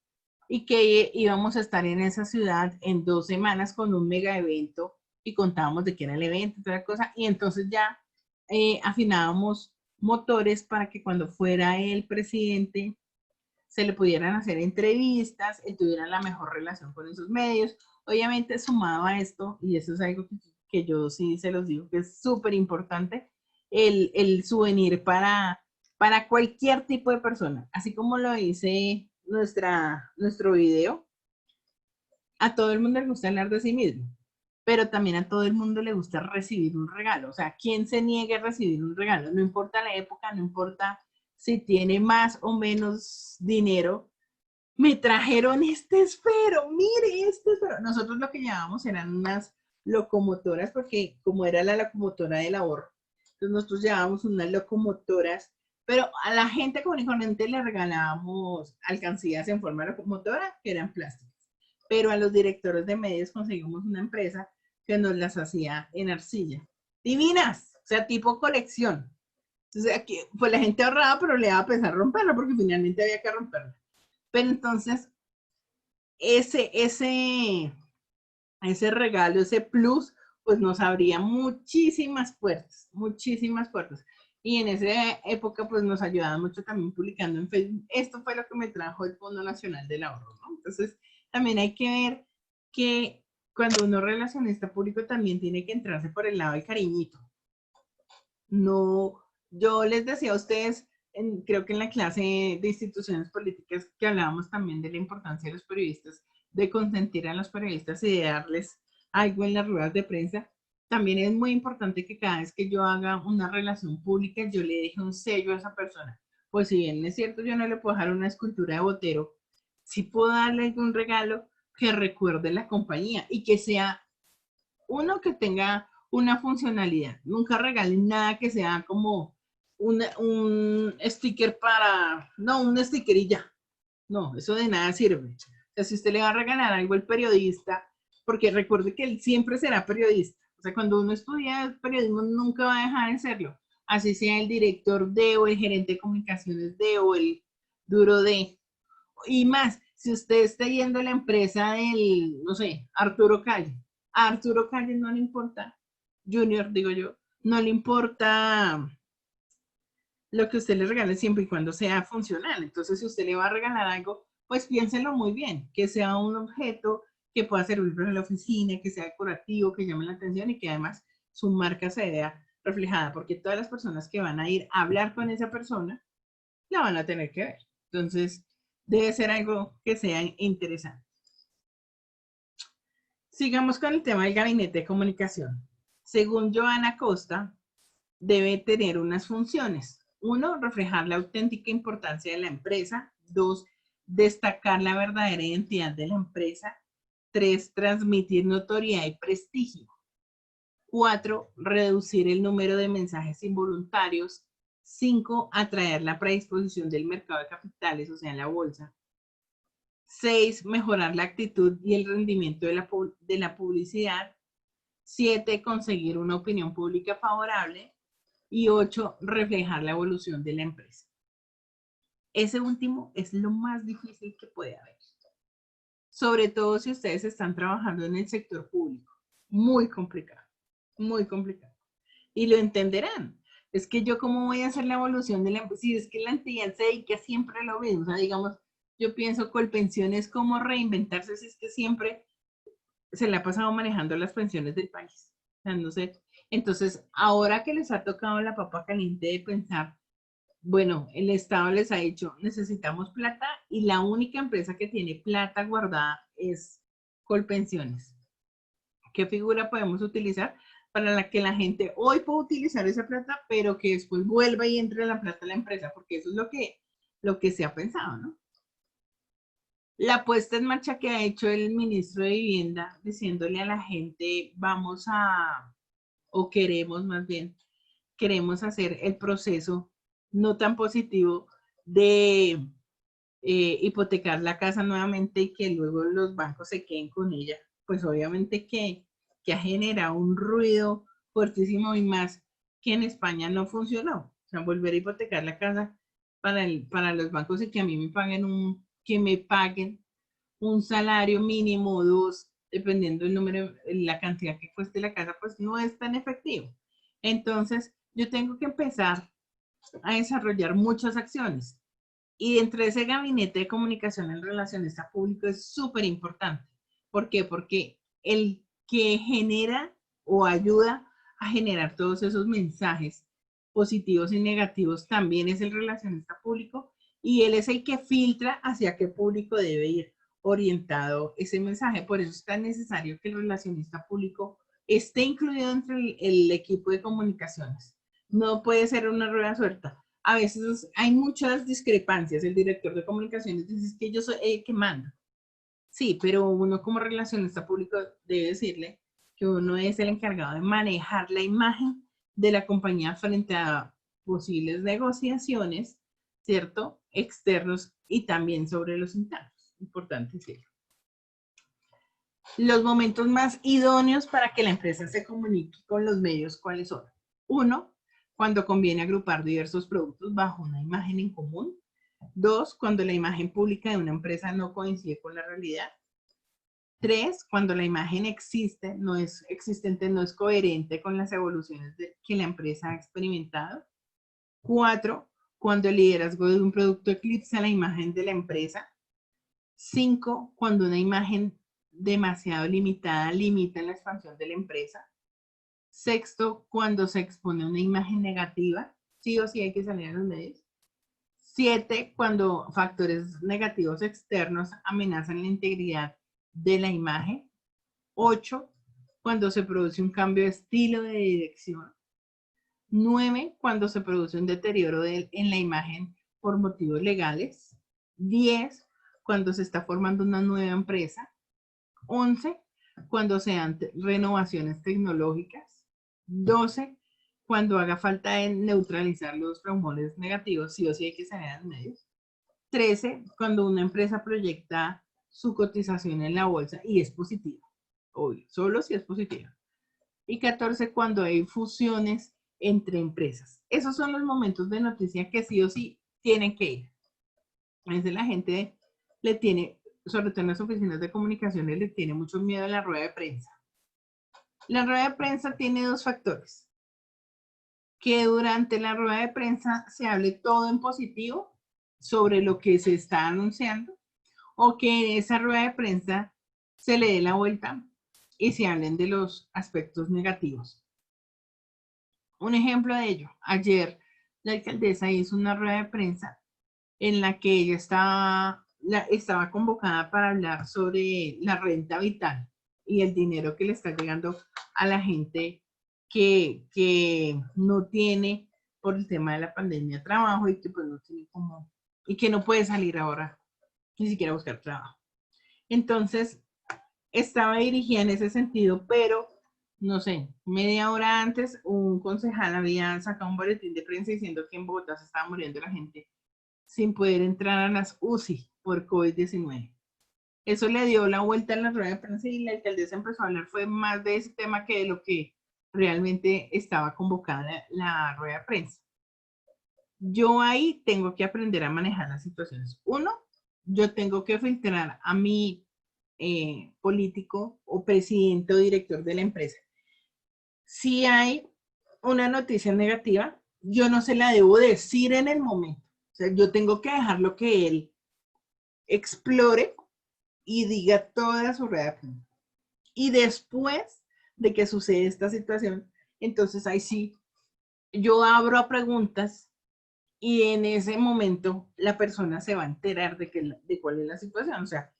Y que íbamos a estar en esa ciudad en 2 semanas con un mega evento y contábamos de qué era el evento y toda la cosa. Y entonces ya afinábamos motores para que cuando fuera el presidente se le pudieran hacer entrevistas, él tuviera la mejor relación con esos medios. Obviamente sumado a esto, y eso es algo que yo sí se los digo que es súper importante, el souvenir para cualquier tipo de persona, así como lo dice nuestro video, a todo el mundo le gusta hablar de sí mismo, pero también a todo el mundo le gusta recibir un regalo. O sea, ¿quién se niega a recibir un regalo? No importa la época, no importa si tiene más o menos dinero. Me trajeron este esfero, mire este esfero. Nosotros lo que llevábamos eran unas locomotoras, porque como era la locomotora del ahorro, entonces nosotros llevábamos unas locomotoras, pero a la gente común y corriente le regalábamos alcancías en forma de locomotora que eran plásticas, pero a los directores de medios conseguimos una empresa que nos las hacía en arcilla. Divinas, o sea, tipo colección. Entonces aquí, pues la gente ahorraba, pero le daba a pesar romperla, porque finalmente había que romperla. Pero entonces, ese regalo, ese plus, pues nos abría muchísimas puertas, muchísimas puertas. Y en esa época, pues nos ayudaba mucho también publicando en Facebook. Esto fue lo que me trajo el Fondo Nacional del Ahorro, ¿no? Entonces, también hay que ver que cuando uno es relacionista público también tiene que entrarse por el lado del cariñito. No, yo les decía a ustedes, creo que en la clase de instituciones políticas que hablábamos también de la importancia de los periodistas, de consentir a los periodistas y de darles algo en las ruedas de prensa. También es muy importante que cada vez que yo haga una relación pública, yo le deje un sello a esa persona. Pues si bien es cierto, yo no le puedo dejar una escultura de Botero, sí puedo darle algún regalo que recuerde la compañía y que sea uno que tenga una funcionalidad. Nunca regalen nada que sea como un sticker no, un sticker y ya. No, eso de nada sirve. O sea, si usted le va a regalar algo al periodista, porque recuerde que él siempre será periodista. O sea, cuando uno estudia periodismo nunca va a dejar de serlo. Así sea el director de, o el gerente de comunicaciones de, o el duro de. Y más, si usted está yendo a la empresa del, no sé, Arturo Calle, a Arturo Calle no le importa, Junior, digo yo, no le importa lo que usted le regale siempre y cuando sea funcional. Entonces, si usted le va a regalar algo, pues piénselo muy bien, que sea un objeto que pueda servir para la oficina, que sea decorativo, que llame la atención y que además su marca se vea reflejada, porque todas las personas que van a ir a hablar con esa persona la van a tener que ver. Entonces, debe ser algo que sea interesante. Sigamos con el tema del gabinete de comunicación. Según Joana Costa, debe tener unas funciones. 1, reflejar la auténtica importancia de la empresa. 2, destacar la verdadera identidad de la empresa. 3, transmitir notoriedad y prestigio. 4, reducir el número de mensajes involuntarios. 5, atraer la predisposición del mercado de capitales, o sea, la bolsa. 6, mejorar la actitud y el rendimiento de la publicidad. 7, conseguir una opinión pública favorable. Y 8, reflejar la evolución de la empresa. Ese último es lo más difícil que puede haber. Sobre todo si ustedes están trabajando en el sector público. Muy complicado, muy complicado. Y lo entenderán. Es que yo cómo voy a hacer la evolución de la empresa. Si es que la entidad se dedica siempre a lo mismo. O sea, digamos, yo pienso Colpensiones es como reinventarse, si es que siempre se le ha pasado manejando las pensiones del país. O sea, no sé. Entonces, ahora que les ha tocado la papa caliente de pensar, bueno, el Estado les ha dicho, necesitamos plata y la única empresa que tiene plata guardada es Colpensiones. ¿Qué figura podemos utilizar para la que la gente hoy pueda utilizar esa plata, pero que después vuelva y entre la plata a la empresa? Porque eso es lo que se ha pensado, ¿no? La puesta en marcha que ha hecho el ministro de Vivienda, diciéndole a la gente, vamos a, o queremos más bien, queremos hacer el proceso no tan positivo de hipotecar la casa nuevamente y que luego los bancos se queden con ella, pues obviamente que ha generado un ruido fuertísimo y más que en España no funcionó. O sea, volver a hipotecar la casa para los bancos y que a mí me paguen un salario mínimo, 2, dependiendo del número, la cantidad que cueste la casa, pues no es tan efectivo. Entonces, yo tengo que empezar a desarrollar muchas acciones. Y entre ese gabinete de comunicación en relacionista público es súper importante. ¿Por qué? Porque el que genera o ayuda a generar todos esos mensajes positivos y negativos también es el relacionista público y él es el que filtra hacia qué público debe ir orientado ese mensaje. Por eso es tan necesario que el relacionista público esté incluido entre el equipo de comunicaciones. No puede ser una rueda suelta. A veces hay muchas discrepancias. El director de comunicaciones dice que yo soy el que manda. Sí, pero uno como relacionista público debe decirle que uno es el encargado de manejar la imagen de la compañía frente a posibles negociaciones, ¿cierto? Externos y también sobre los internos. Importante decirlo. Los momentos más idóneos para que la empresa se comunique con los medios, ¿cuáles son? 1, cuando conviene agrupar diversos productos bajo una imagen en común. 2, cuando la imagen pública de una empresa no coincide con la realidad. 3, cuando la imagen existente, no es coherente con las evoluciones que la empresa ha experimentado. 4, cuando el liderazgo de un producto eclipsa la imagen de la empresa. 5, cuando una imagen demasiado limitada limita la expansión de la empresa. 6, cuando se expone una imagen negativa, sí o sí hay que salir a los medios. 7, cuando factores negativos externos amenazan la integridad de la imagen. 8, cuando se produce un cambio de estilo de dirección. 9, cuando se produce un deterioro en la imagen por motivos legales. 10, cuando se está formando una nueva empresa. 11, cuando se dan renovaciones tecnológicas. 12, cuando haga falta de neutralizar los rumores negativos, sí o sí hay que salir a los medios. 13, cuando una empresa proyecta su cotización en la bolsa y es positiva, obvio, solo si es positiva. Y 14, cuando hay fusiones entre empresas. Esos son los momentos de noticia que sí o sí tienen que ir. A veces la gente le tiene, sobre todo en las oficinas de comunicaciones, le tiene mucho miedo a la rueda de prensa. La rueda de prensa tiene dos factores. Que durante la rueda de prensa se hable todo en positivo sobre lo que se está anunciando, o que en esa rueda de prensa se le dé la vuelta y se hablen de los aspectos negativos. Un ejemplo de ello, ayer la alcaldesa hizo una rueda de prensa en la que ella estaba convocada para hablar sobre la renta vital y el dinero que le está llegando a la gente que no tiene por el tema de la pandemia trabajo y que pues no tiene como, y que no puede salir ahora ni siquiera a buscar trabajo. Entonces, estaba dirigida en ese sentido, pero no sé, media hora antes un concejal había sacado un boletín de prensa diciendo que en Bogotá se estaba muriendo la gente sin poder entrar a las UCI por COVID-19. Eso le dio la vuelta en la rueda de prensa y la alcaldesa empezó a hablar fue más de ese tema que de lo que realmente estaba convocada la rueda de prensa. Yo ahí tengo que aprender a manejar las situaciones. Uno, yo tengo que filtrar a mi político o presidente o director de la empresa. Si hay una noticia negativa, yo no se la debo decir en el momento. O sea, yo tengo que dejarlo que él explore y diga toda su reacción. Y después de que sucede esta situación, entonces ahí sí, yo abro a preguntas y en ese momento la persona se va a enterar de cuál es la situación. O sea,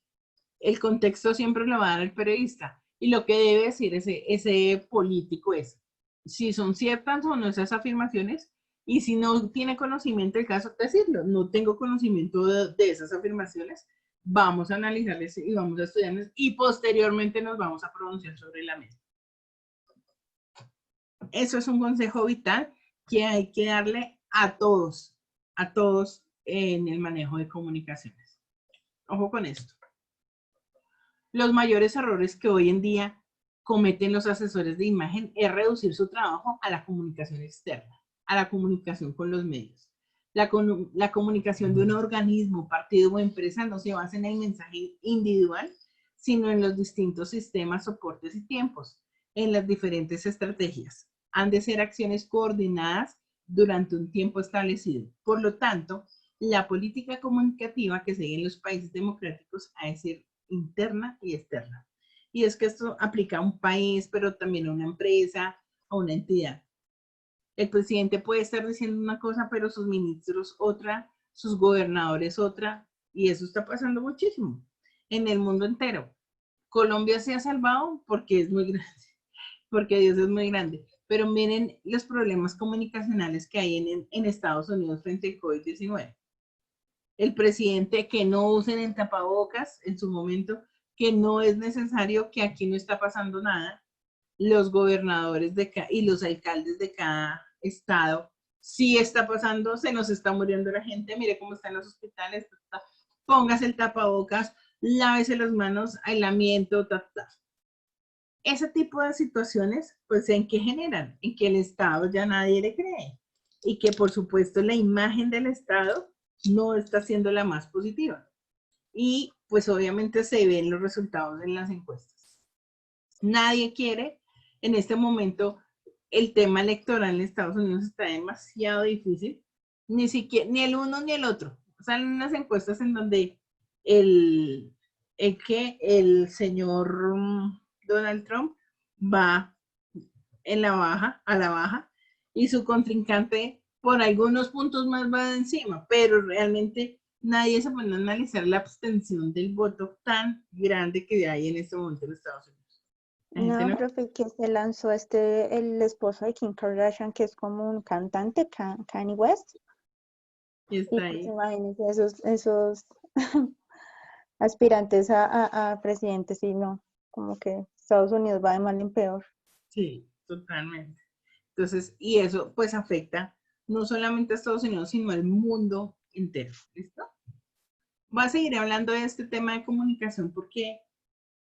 el contexto siempre lo va a dar el periodista. Y lo que debe decir ese político es si son ciertas o no esas afirmaciones, y si no tiene conocimiento del caso, decirlo. No tengo conocimiento de esas afirmaciones, vamos a analizarles y vamos a estudiarles y posteriormente nos vamos a pronunciar sobre la misma. Eso es un consejo vital que hay que darle a todos en el manejo de comunicaciones. Ojo con esto. Los mayores errores que hoy en día cometen los asesores de imagen es reducir su trabajo a la comunicación externa, a la comunicación con los medios. La comunicación de un organismo, partido o empresa no se basa en el mensaje individual, sino en los distintos sistemas, soportes y tiempos, en las diferentes estrategias. Han de ser acciones coordinadas durante un tiempo establecido. Por lo tanto, la política comunicativa que siguen los países democráticos ha de ser interna y externa. Y es que esto aplica a un país, pero también a una empresa, a una entidad. El presidente puede estar diciendo una cosa, pero sus ministros otra, sus gobernadores otra, y eso está pasando muchísimo en el mundo entero. Colombia se ha salvado porque es muy grande, porque Dios es muy grande, pero miren los problemas comunicacionales que hay en Estados Unidos frente al COVID-19. El presidente que no usen el tapabocas en su momento, que no es necesario, que aquí no está pasando nada. Los gobernadores y los alcaldes de cada estado, sí está pasando, se nos está muriendo la gente, mire cómo están los hospitales, póngase el tapabocas, lávese las manos, aislamiento, Ese tipo de situaciones, pues, ¿en qué generan? En que el Estado ya nadie le cree y que, por supuesto, la imagen del Estado no está siendo la más positiva. Y pues obviamente se ven los resultados en las encuestas. Nadie quiere, en este momento, el tema electoral en Estados Unidos está demasiado difícil, ni siquiera, ni el uno ni el otro. Salen unas encuestas en donde el señor Donald Trump va en la baja, a la baja, y su contrincante por algunos puntos más va de encima, pero realmente nadie se pone a analizar la abstención del voto tan grande que hay en este momento en Estados Unidos. No, profe, que se lanzó el esposo de Kim Kardashian, que es como un cantante, Kanye West. Y está ahí. Pues imagínense esos aspirantes a presidentes, y no, como que Estados Unidos va de mal en peor. Sí, totalmente. Entonces, y eso pues afecta no solamente a Estados Unidos, sino al mundo entero. ¿Listo? Voy a seguir hablando de este tema de comunicación porque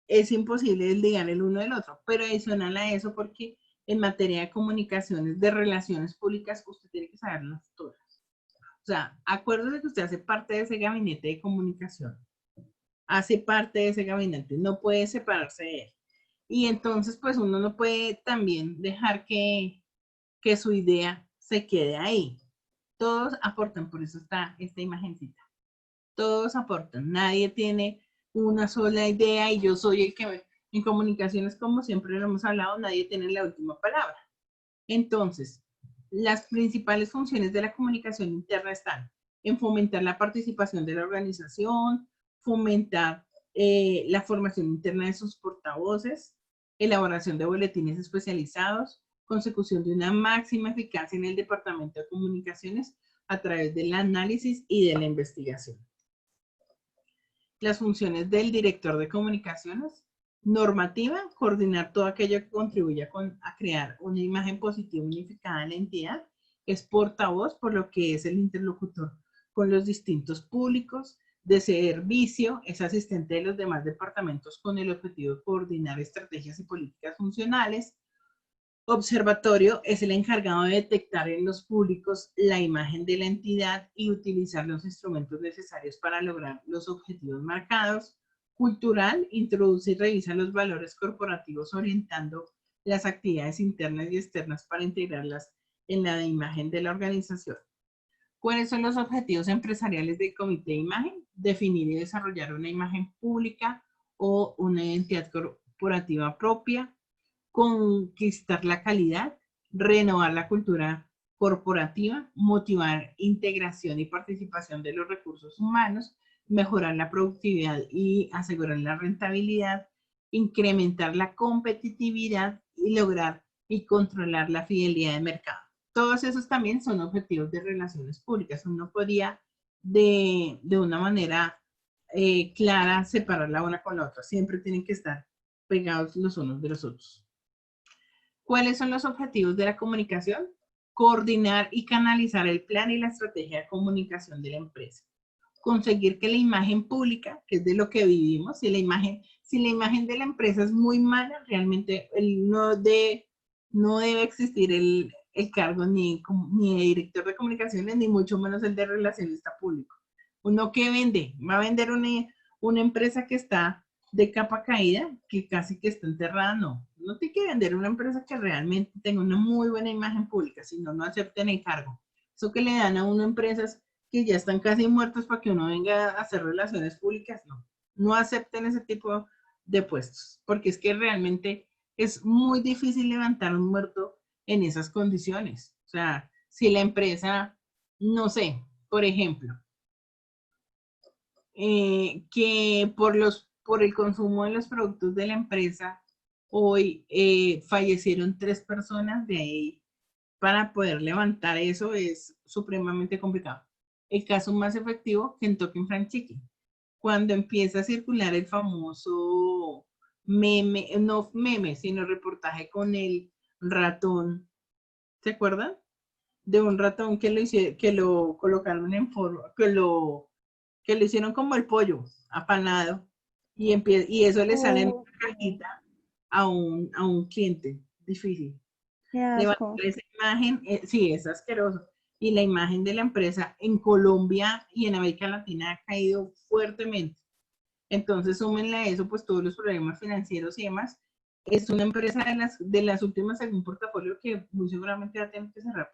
es imposible desligar el uno del otro, pero adicional a eso porque en materia de comunicaciones, de relaciones públicas, usted tiene que saberlas todas. O sea, acuérdese que usted hace parte de ese gabinete de comunicación, hace parte de ese gabinete, no puede separarse de él. Y entonces, pues uno no puede también dejar que su idea se quede ahí. Todos aportan, por eso está esta imagencita. Todos aportan, nadie tiene una sola idea y yo soy el que, en comunicaciones, como siempre lo hemos hablado, nadie tiene la última palabra. Entonces, las principales funciones de la comunicación interna están en fomentar la participación de la organización, fomentar la formación interna de sus portavoces, elaboración de boletines especializados, consecución de una máxima eficacia en el departamento de comunicaciones a través del análisis y de la investigación. Las funciones del director de comunicaciones: normativa, coordinar todo aquello que contribuya a crear una imagen positiva unificada en la entidad. Es portavoz, por lo que es el interlocutor con los distintos públicos. De servicio, es asistente de los demás departamentos con el objetivo de coordinar estrategias y políticas funcionales. Observatorio, es el encargado de detectar en los públicos la imagen de la entidad y utilizar los instrumentos necesarios para lograr los objetivos marcados. Cultural, introduce y revisa los valores corporativos orientando las actividades internas y externas para integrarlas en la imagen de la organización. ¿Cuáles son los objetivos empresariales del comité de imagen? Definir y desarrollar una imagen pública o una identidad corporativa propia. Conquistar la calidad, renovar la cultura corporativa, motivar integración y participación de los recursos humanos, mejorar la productividad y asegurar la rentabilidad, incrementar la competitividad y lograr y controlar la fidelidad de mercado. Todos esos también son objetivos de relaciones públicas. Uno podría de una manera clara separar la una con la otra. Siempre tienen que estar pegados los unos de los otros. ¿Cuáles son los objetivos de la comunicación? Coordinar y canalizar el plan y la estrategia de comunicación de la empresa. Conseguir que la imagen pública, que es de lo que vivimos, si la imagen de la empresa es muy mala, realmente no debe existir el cargo ni de director de comunicaciones, ni mucho menos el de relacionista público. ¿Uno qué vende? ¿Va a vender una empresa que está de capa caída, que casi que está enterrada? No. No tiene que vender una empresa que realmente tenga una muy buena imagen pública, sino no acepten el cargo. Eso que le dan a uno empresas que ya están casi muertas para que uno venga a hacer relaciones públicas, no. No acepten ese tipo de puestos, porque es que realmente es muy difícil levantar un muerto en esas condiciones. O sea, si la empresa, no sé, por ejemplo, que por el consumo de los productos de la empresa, hoy fallecieron 3 personas, de ahí para poder levantar eso es supremamente complicado. El caso más efectivo, Kentucky Fried Chicken. Cuando empieza a circular el famoso meme, no meme, sino reportaje con el ratón, ¿se acuerdan? De un ratón que lo colocaron en forma, que lo hicieron como el pollo apanado y eso le sale en una cajita a un cliente. Difícil. Qué asco. Levantar esa imagen, sí, es asqueroso. y la imagen de la empresa en Colombia y en América Latina ha caído fuertemente. Entonces, súmenle a eso, pues todos los problemas financieros y demás. Es una empresa de las últimas en un portafolio que muy seguramente va a tener que cerrar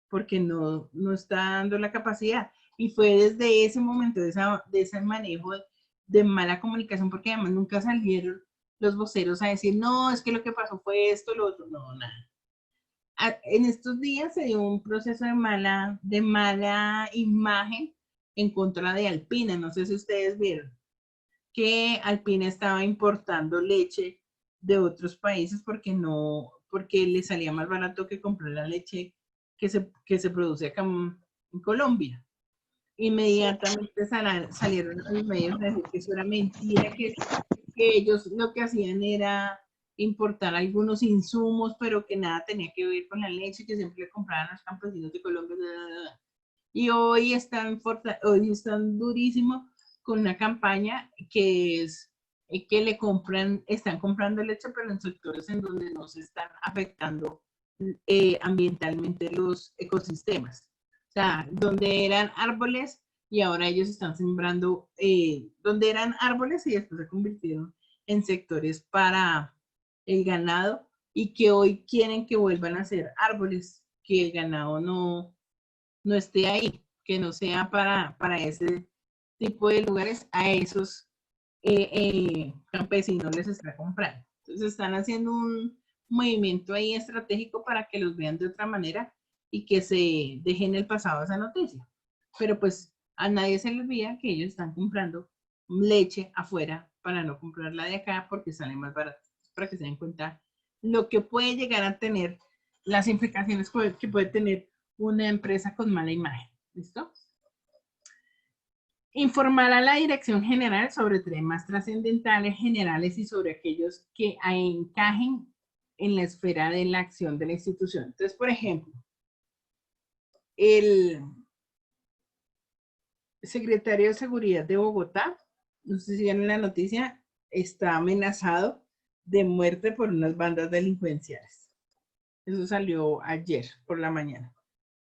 porque no está dando la capacidad. Y fue desde ese momento, de ese manejo de mala comunicación, porque además nunca salieron los voceros a decir, no, es que lo que pasó fue esto, lo otro, no, nada. En estos días se dio un proceso de mala imagen en contra de Alpina. No sé si ustedes vieron que Alpina estaba importando leche de otros países porque le salía más barato que comprar la leche que se produce acá en Colombia. Inmediatamente salieron los medios a decir que eso era mentira, que ellos lo que hacían era importar algunos insumos, pero que nada tenía que ver con la leche, que siempre le compraban a los campesinos de Colombia. Y hoy están durísimo con una campaña que es que están comprando leche, pero en sectores en donde no se están afectando ambientalmente los ecosistemas. O sea, donde eran árboles y ahora ellos están sembrando, donde eran árboles y después se convirtieron en sectores para el ganado y que hoy quieren que vuelvan a ser árboles, que el ganado no esté ahí, que no sea para ese tipo de lugares, a esos campesinos les está comprando. Entonces están haciendo un movimiento ahí estratégico para que los vean de otra manera y que se dejen el pasado esa noticia. Pero pues a nadie se le olvida que ellos están comprando leche afuera para no comprarla de acá porque sale más barato. Para que se den cuenta lo que puede llegar a tener, las implicaciones que puede tener una empresa con mala imagen. ¿Listo? Informar a la dirección general sobre temas trascendentales generales y sobre aquellos que encajen en la esfera de la acción de la institución. Entonces, por ejemplo, el secretario de Seguridad de Bogotá, no sé si vieron la noticia, está amenazado de muerte por unas bandas delincuenciales. Eso salió ayer por la mañana.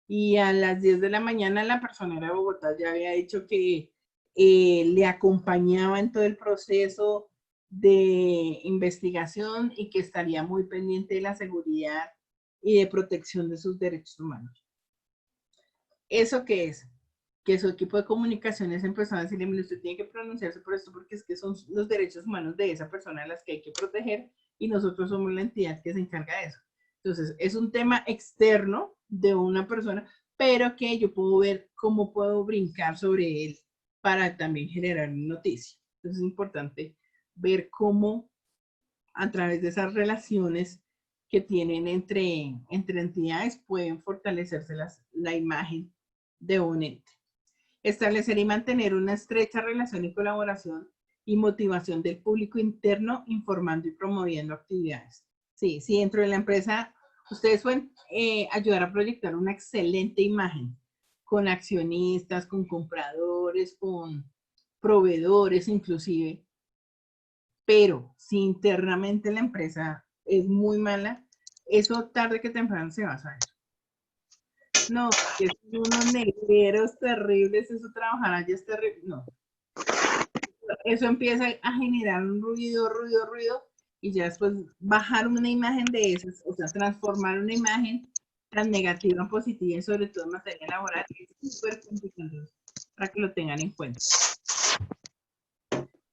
Y a las 10 de la mañana la personera de Bogotá ya había dicho que le acompañaba en todo el proceso de investigación y que estaría muy pendiente de la seguridad y de protección de sus derechos humanos. ¿Eso qué es? Que su equipo de comunicaciones empezó a decirle, mire, usted tiene que pronunciarse por esto porque es que son los derechos humanos de esa persona a las que hay que proteger y nosotros somos la entidad que se encarga de eso. Entonces, es un tema externo de una persona, pero que yo puedo ver cómo puedo brincar sobre él para también generar noticia. Entonces, es importante ver cómo a través de esas relaciones que tienen entre entidades pueden fortalecerse la imagen de un ente. Establecer y mantener una estrecha relación y colaboración y motivación del público interno, informando y promoviendo actividades. Sí, sí, dentro de la empresa ustedes pueden ayudar a proyectar una excelente imagen con accionistas, con compradores, con proveedores inclusive, pero si internamente la empresa es muy mala, eso tarde que temprano se va a saber. No, que son unos negreros terribles, eso trabajar allá es terrible, no. Eso empieza a generar un ruido, y ya después bajar una imagen de esas, o sea, transformar una imagen tan negativa en positiva, y sobre todo en materia laboral, es súper complicado para que lo tengan en cuenta.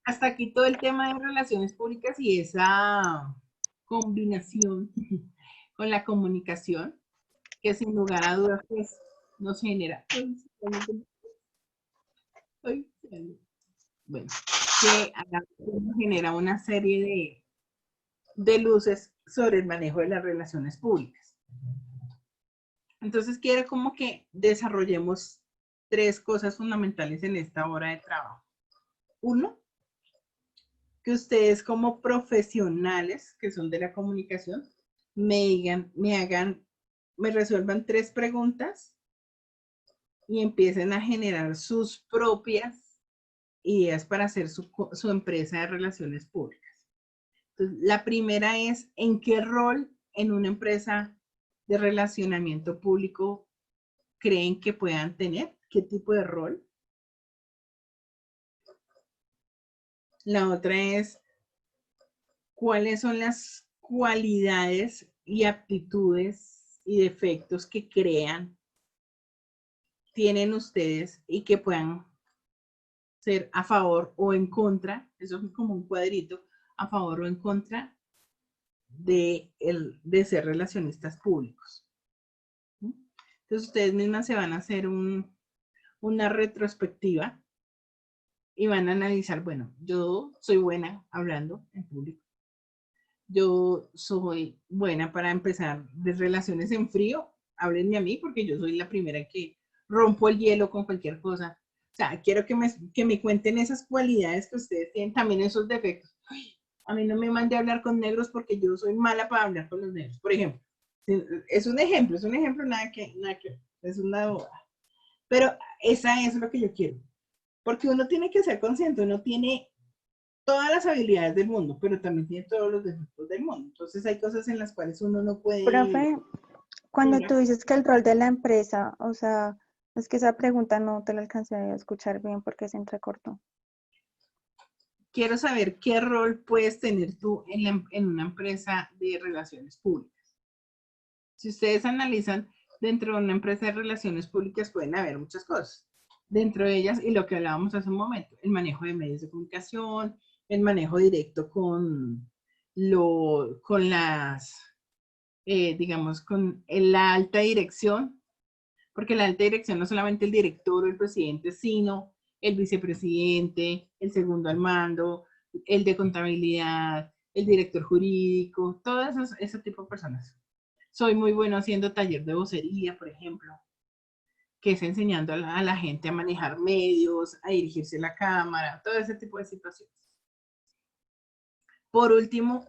Hasta aquí todo el tema de relaciones públicas y esa combinación con la comunicación, que sin lugar a dudas pues, nos genera, bueno, que genera una serie de luces sobre el manejo de las relaciones públicas. Entonces quiero como que desarrollemos 3 cosas fundamentales en esta hora de trabajo. 1, que ustedes como profesionales que son de la comunicación me resuelvan 3 preguntas y empiecen a generar sus propias ideas para hacer su empresa de relaciones públicas. Entonces, la primera es, ¿en qué rol en una empresa de relacionamiento público creen que puedan tener, qué tipo de rol. La otra es cuáles son las cualidades y aptitudes y defectos que tienen ustedes y que puedan ser a favor o en contra, eso es como un cuadrito, a favor o en contra de ser relacionistas públicos. Entonces ustedes mismas se van a hacer una retrospectiva y van a analizar, bueno, yo soy buena hablando en público. Yo soy buena para empezar de relaciones en frío. Háblenme a mí porque yo soy la primera que rompo el hielo con cualquier cosa. O sea, quiero que me cuenten esas cualidades que ustedes tienen, también esos defectos. Ay, a mí no me mande a hablar con negros porque yo soy mala para hablar con los negros, por ejemplo. Es un ejemplo, nada que es una boda. Pero esa es lo que yo quiero. Porque uno tiene que ser consciente, uno tiene todas las habilidades del mundo, pero también tiene todos los defectos del mundo. Entonces hay cosas en las cuales uno no puede... Profe, cuando tú dices que el rol de la empresa, o sea, es que esa pregunta no te la alcancé a escuchar bien porque se entrecortó. Quiero saber qué rol puedes tener tú en una empresa de relaciones públicas. Si ustedes analizan, dentro de una empresa de relaciones públicas pueden haber muchas cosas. Dentro de ellas, y lo que hablábamos hace un momento, el manejo de medios de comunicación, el manejo directo con las, digamos, con la alta dirección, porque la alta dirección no solamente el director o el presidente, sino el vicepresidente, el segundo al mando, el de contabilidad, el director jurídico, todos ese tipo de personas. Soy muy bueno haciendo taller de vocería, por ejemplo, que es enseñando a la gente a manejar medios, a dirigirse a la cámara, todo ese tipo de situaciones. Por último,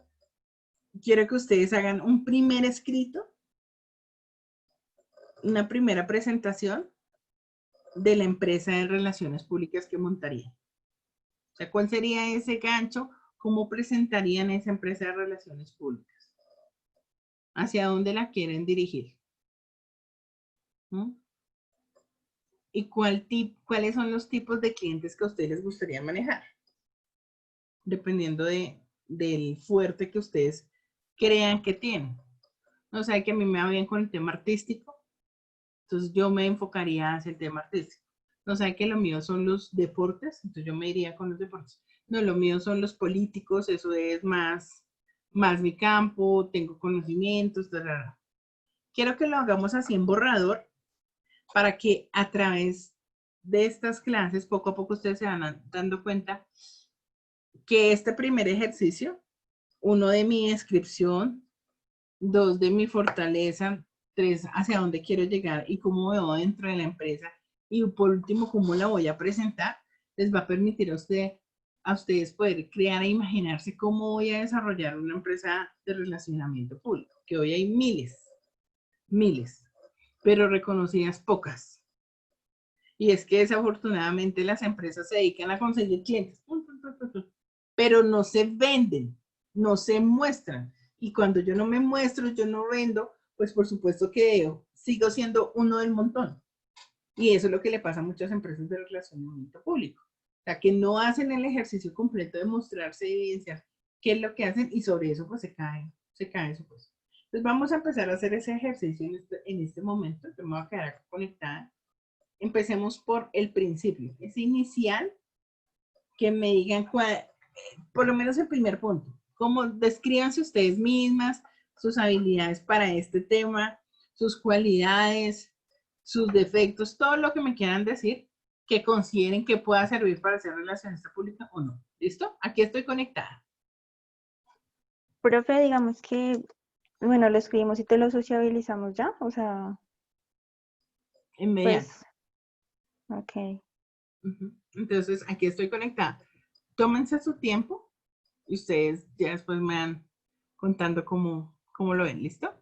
quiero que ustedes hagan un primer escrito, una primera presentación de la empresa de relaciones públicas que montarían. O sea, ¿cuál sería ese gancho? ¿Cómo presentarían esa empresa de relaciones públicas? ¿Hacia dónde la quieren dirigir? ¿Mm? ¿Y cuáles son los tipos de clientes que a ustedes les gustaría manejar? Dependiendo del fuerte que ustedes crean que tienen. O sea, que a mí me va bien con el tema artístico, entonces yo me enfocaría hacia el tema artístico. No sé, que lo mío son los deportes, entonces yo me iría con los deportes. No, lo mío son los políticos, eso es más mi campo, tengo conocimientos, tarara. Quiero que lo hagamos así en borrador para que a través de estas clases, poco a poco ustedes se van dando cuenta que este primer ejercicio, uno de mi descripción, dos de mi fortaleza, tres hacia dónde quiero llegar y cómo veo dentro de la empresa, y por último cómo la voy a presentar, les va a permitir a ustedes poder crear e imaginarse cómo voy a desarrollar una empresa de relacionamiento público, que hoy hay miles, pero reconocidas pocas. Y es que desafortunadamente las empresas se dedican a conseguir clientes, pero no se venden, no se muestran. Y cuando yo no me muestro, yo no vendo, pues por supuesto que sigo siendo uno del montón. Y eso es lo que le pasa a muchas empresas de relacionamiento público. O sea, que no hacen el ejercicio completo de mostrarse, evidenciar qué es lo que hacen y sobre eso pues se cae su puesto. Entonces vamos a empezar a hacer ese ejercicio en este momento. Yo me voy a quedar conectada. Empecemos por el principio, ese inicial, que me digan por lo menos el primer punto, cómo descríbanse ustedes mismas, sus habilidades para este tema, sus cualidades, sus defectos, todo lo que me quieran decir que consideren que pueda servir para hacer relacionista pública o no. ¿Listo? Aquí estoy conectada. Profe, digamos que, bueno, lo escribimos y te lo sociabilizamos ya, o sea, Inmediato. pues, ok. Entonces, aquí estoy conectada. Tómense su tiempo y ustedes ya después me van contando cómo lo ven. ¿Listo?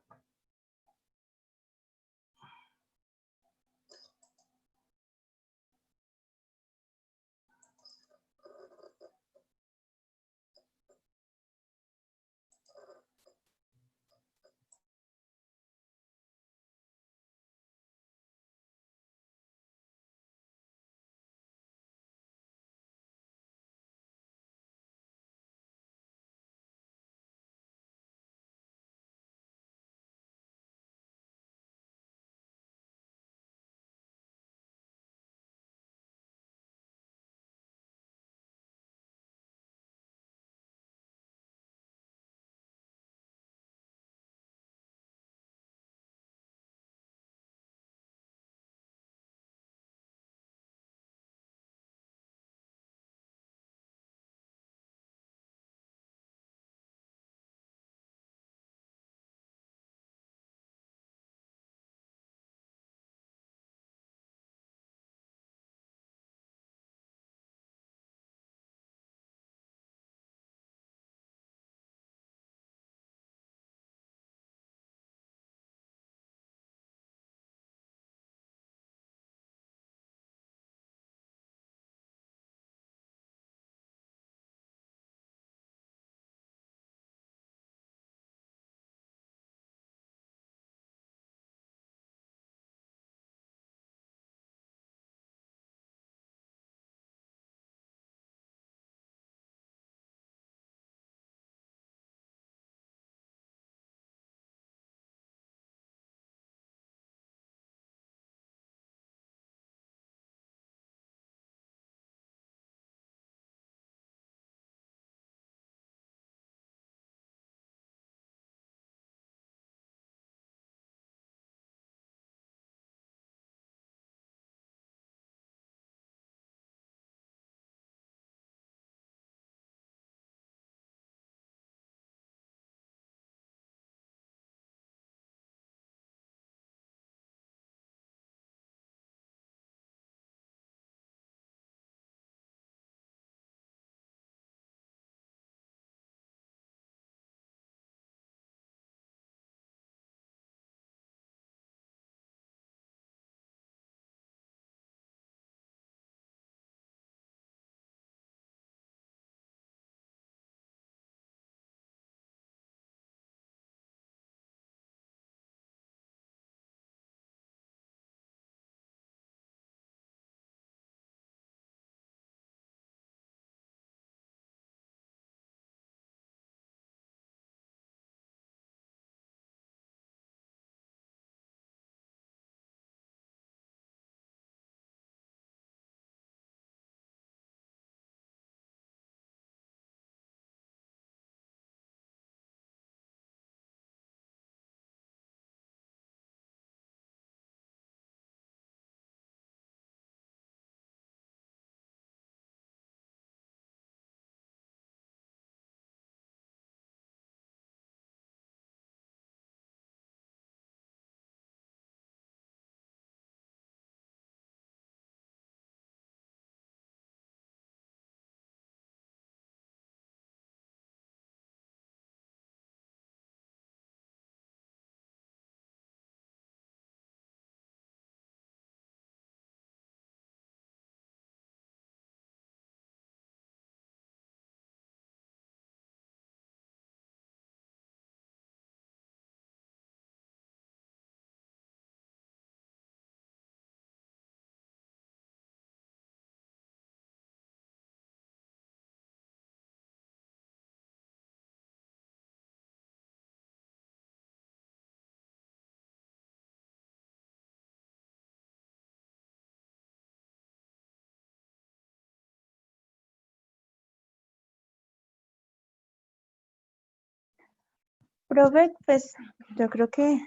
Profe, pues yo creo que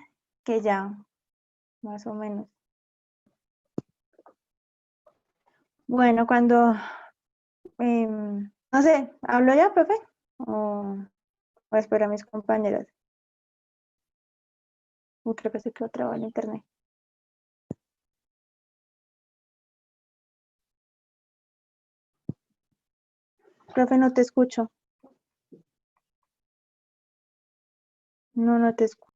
ya, más o menos. Bueno, no sé, ¿hablo ya, profe? O espero a mis compañeros. Uy, creo que se quedó trabado el internet. Profe, no te escucho. No, no te escucho.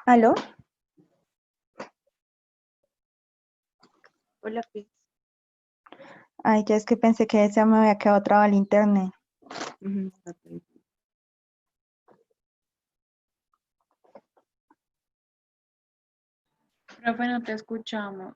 ¿Aló? Hola, Pix. Ay, ya es que pensé que ya me había quedado trabado el internet. Ujú. Profe, no te escuchamos.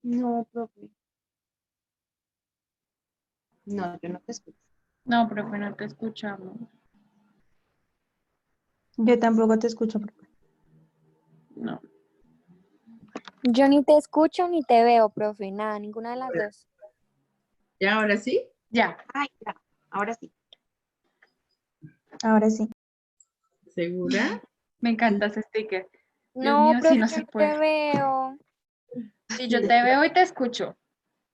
No, profe. No, yo no te escucho. No, profe, no te escuchamos. Yo tampoco te escucho, profe. No. Yo ni te escucho ni te veo, profe, nada, ninguna de las dos. ¿Ya ahora sí? Ya. Ay, ya, ahora sí. Ahora sí. ¿Segura? Me encanta ese sticker. Dios No, mío, si profe, no yo se no te puede. veo. Si yo te veo y te escucho.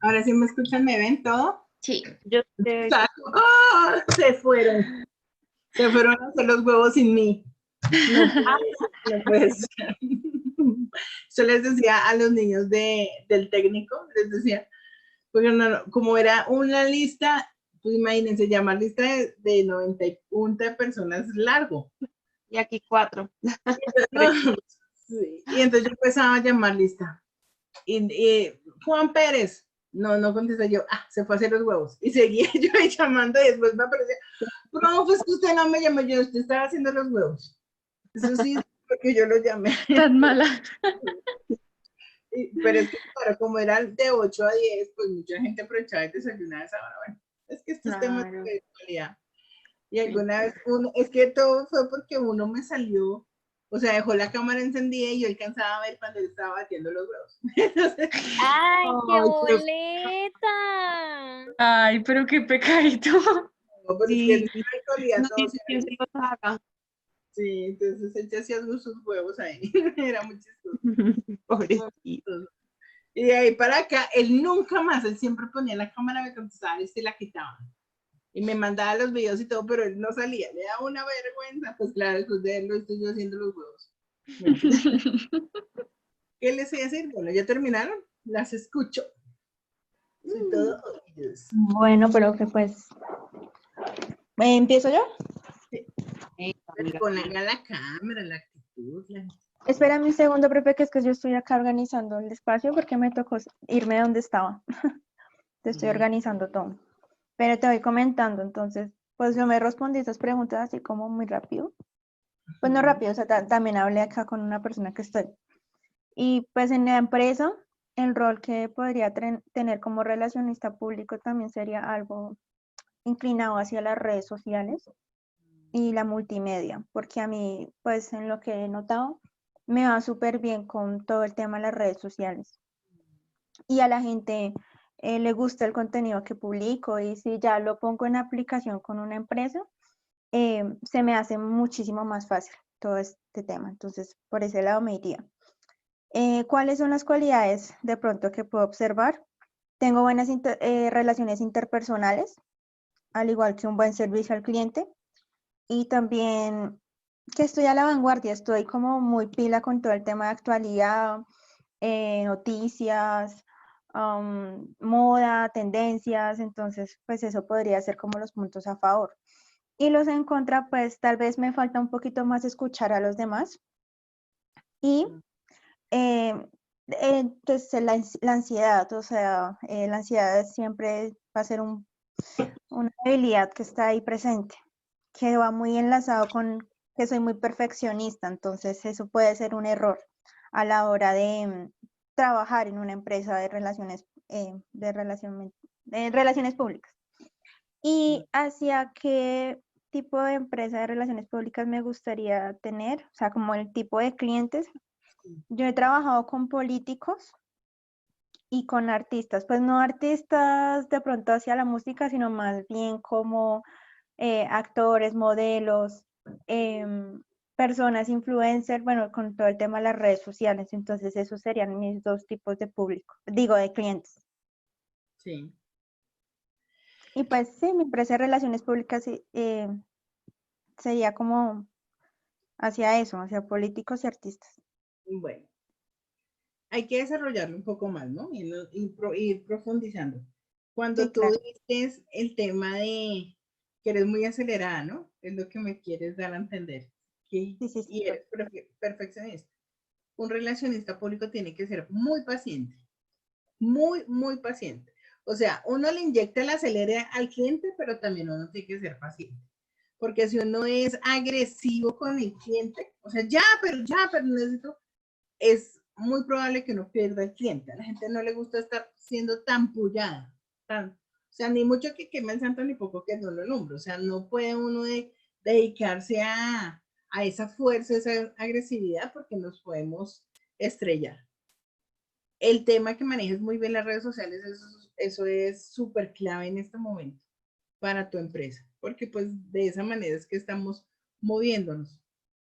¿Ahora sí me escuchan? ¿Me ven todo? Sí. Yo te ¡Ah! Se fueron. Se fueron a hacer los huevos sin mí. No puede ser. Yo les decía a los niños del técnico, les decía, porque como era una lista, pues imagínense, llamar lista de 90 y punta de personas es largo. y aquí 4. Sí. Y entonces yo empezaba a llamar lista. Y Juan Pérez, no contesta yo, se fue a hacer los huevos. Y seguía yo ahí llamando y después me aparecía, profe, es que usted no me llamó, yo, usted estaba haciendo los huevos. Eso sí, porque yo lo llamé. Tan mala. Pero es que, claro, como eran de 8 a 10, pues mucha gente aprovechaba y desayunaba a esa hora. Bueno, es que estos temas Claro. de actualidad. Y alguna vez, es que todo fue porque uno me salió, o sea, dejó la cámara encendida y yo alcanzaba a ver cuando él estaba batiendo los huevos. Entonces, ¡Ay, qué ay, boleta! Ay, pero qué pecadito. no, pero es que en Sí. la actualidad No todos tiene quien se los haga. sí, entonces él ya hacía sus huevos ahí. Era muy chistoso. Pobrecito. Y de ahí para acá, él nunca más, él siempre ponía la cámara, me contestaba y se la quitaba. Y me mandaba los videos y todo, pero él no salía, le daba una vergüenza. Pues claro, después de él lo estoy yo haciendo los huevos. ¿Qué les voy a decir? Bueno, ¿ya terminaron? Las escucho. Soy todo oídos. Bueno, pero que pues, ¿empiezo yo? Pero ponen a la cámara, la actitud. Espérame un segundo, profe, que es que yo estoy acá organizando el espacio porque me tocó irme donde estaba. Te estoy organizando todo. Pero te voy comentando, entonces, pues yo me respondí esas preguntas así como muy rápido. Pues no rápido, o sea, también hablé acá con una persona que estoy. Y pues en la empresa, el rol que podría tener como relacionista público también sería algo inclinado hacia las redes sociales y la multimedia, porque a mí, pues en lo que he notado, me va súper bien con todo el tema de las redes sociales. Y a la gente le gusta el contenido que publico y si ya lo pongo en aplicación con una empresa, se me hace muchísimo más fácil todo este tema. Entonces, por ese lado me iría. ¿Cuáles son las cualidades de pronto que puedo observar? Tengo buenas relaciones interpersonales, al igual que un buen servicio al cliente. Y también que estoy a la vanguardia, estoy como muy pila con todo el tema de actualidad, noticias, moda, tendencias, entonces pues eso podría ser como los puntos a favor. Y los en contra, pues tal vez me falta un poquito más escuchar a los demás. Y pues la ansiedad, o sea, la ansiedad siempre va a ser una habilidad que está ahí presente, que va muy enlazado con que soy muy perfeccionista, entonces eso puede ser un error a la hora de trabajar en una empresa de relaciones públicas. ¿Y hacia qué tipo de empresa de relaciones públicas me gustaría tener? O sea, como el tipo de clientes. Yo he trabajado con políticos y con artistas, pues no artistas de pronto hacia la música, sino más bien como actores, modelos, personas, influencers, bueno, con todo el tema de las redes sociales. Entonces, esos serían mis dos tipos de público, digo, de clientes. Sí. Y pues sí, mi empresa de relaciones públicas sería como hacia eso, hacia políticos y artistas. Bueno, hay que desarrollarlo un poco más, ¿no? Ir profundizando. Cuando Sí, tú claro. dices el tema de que eres muy acelerada, ¿no? Es lo que me quieres dar a entender. Sí, sí, sí. Y eres perfeccionista. Un relacionista público tiene que ser muy paciente, muy paciente. O sea, uno le inyecta el acelere al cliente, pero también uno tiene que ser paciente. Porque si uno es agresivo con el cliente, o sea, ya, pero necesito, es muy probable que uno pierda el cliente. A la gente no le gusta estar siendo tan pullada, o sea, ni mucho que queme el santo, ni poco que no lo lumbre. O sea, no puede uno dedicarse a esa fuerza, esa agresividad, porque nos podemos estrellar. El tema que manejes muy bien las redes sociales, eso es súper clave en este momento para tu empresa, porque pues de esa manera es que estamos moviéndonos.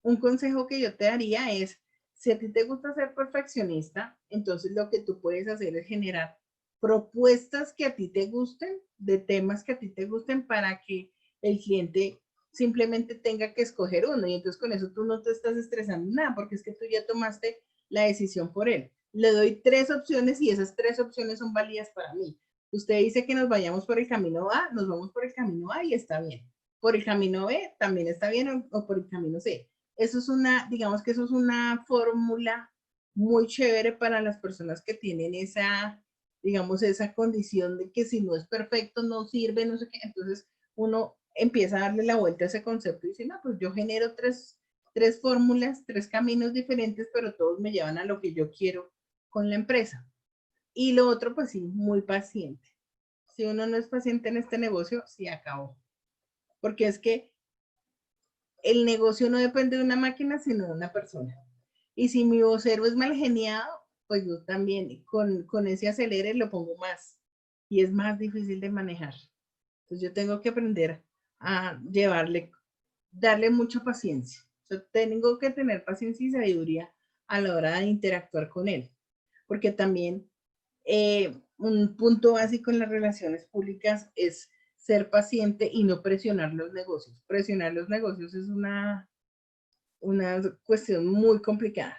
Un consejo que yo te daría es, si a ti te gusta ser perfeccionista, entonces lo que tú puedes hacer es generar propuestas que a ti te gusten, de temas que a ti te gusten, para que el cliente simplemente tenga que escoger uno, y entonces con eso tú no te estás estresando nada, porque es que tú ya tomaste la decisión por él. Le doy 3 opciones y esas 3 opciones son válidas para mí. Usted dice que nos vayamos por el camino A, nos vamos por el camino A y está bien. Por el camino B también está bien, o por el camino C. Eso es digamos que eso es una fórmula muy chévere para las personas que tienen esa, digamos, esa condición de que si no es perfecto, no sirve, no sé qué. Entonces uno empieza a darle la vuelta a ese concepto y dice, no, pues yo genero tres fórmulas, 3 caminos diferentes, pero todos me llevan a lo que yo quiero con la empresa. Y lo otro, pues sí, muy paciente. Si uno no es paciente en este negocio, sí acabó. Porque es que el negocio no depende de una máquina, sino de una persona. Y si mi vocero es mal geniado, pues yo también con ese acelere lo pongo más. Y es más difícil de manejar. Entonces yo tengo que aprender a darle mucha paciencia. O sea, tengo que tener paciencia y sabiduría a la hora de interactuar con él. Porque también un punto básico en las relaciones públicas es ser paciente y no presionar los negocios. Presionar los negocios es una cuestión muy complicada,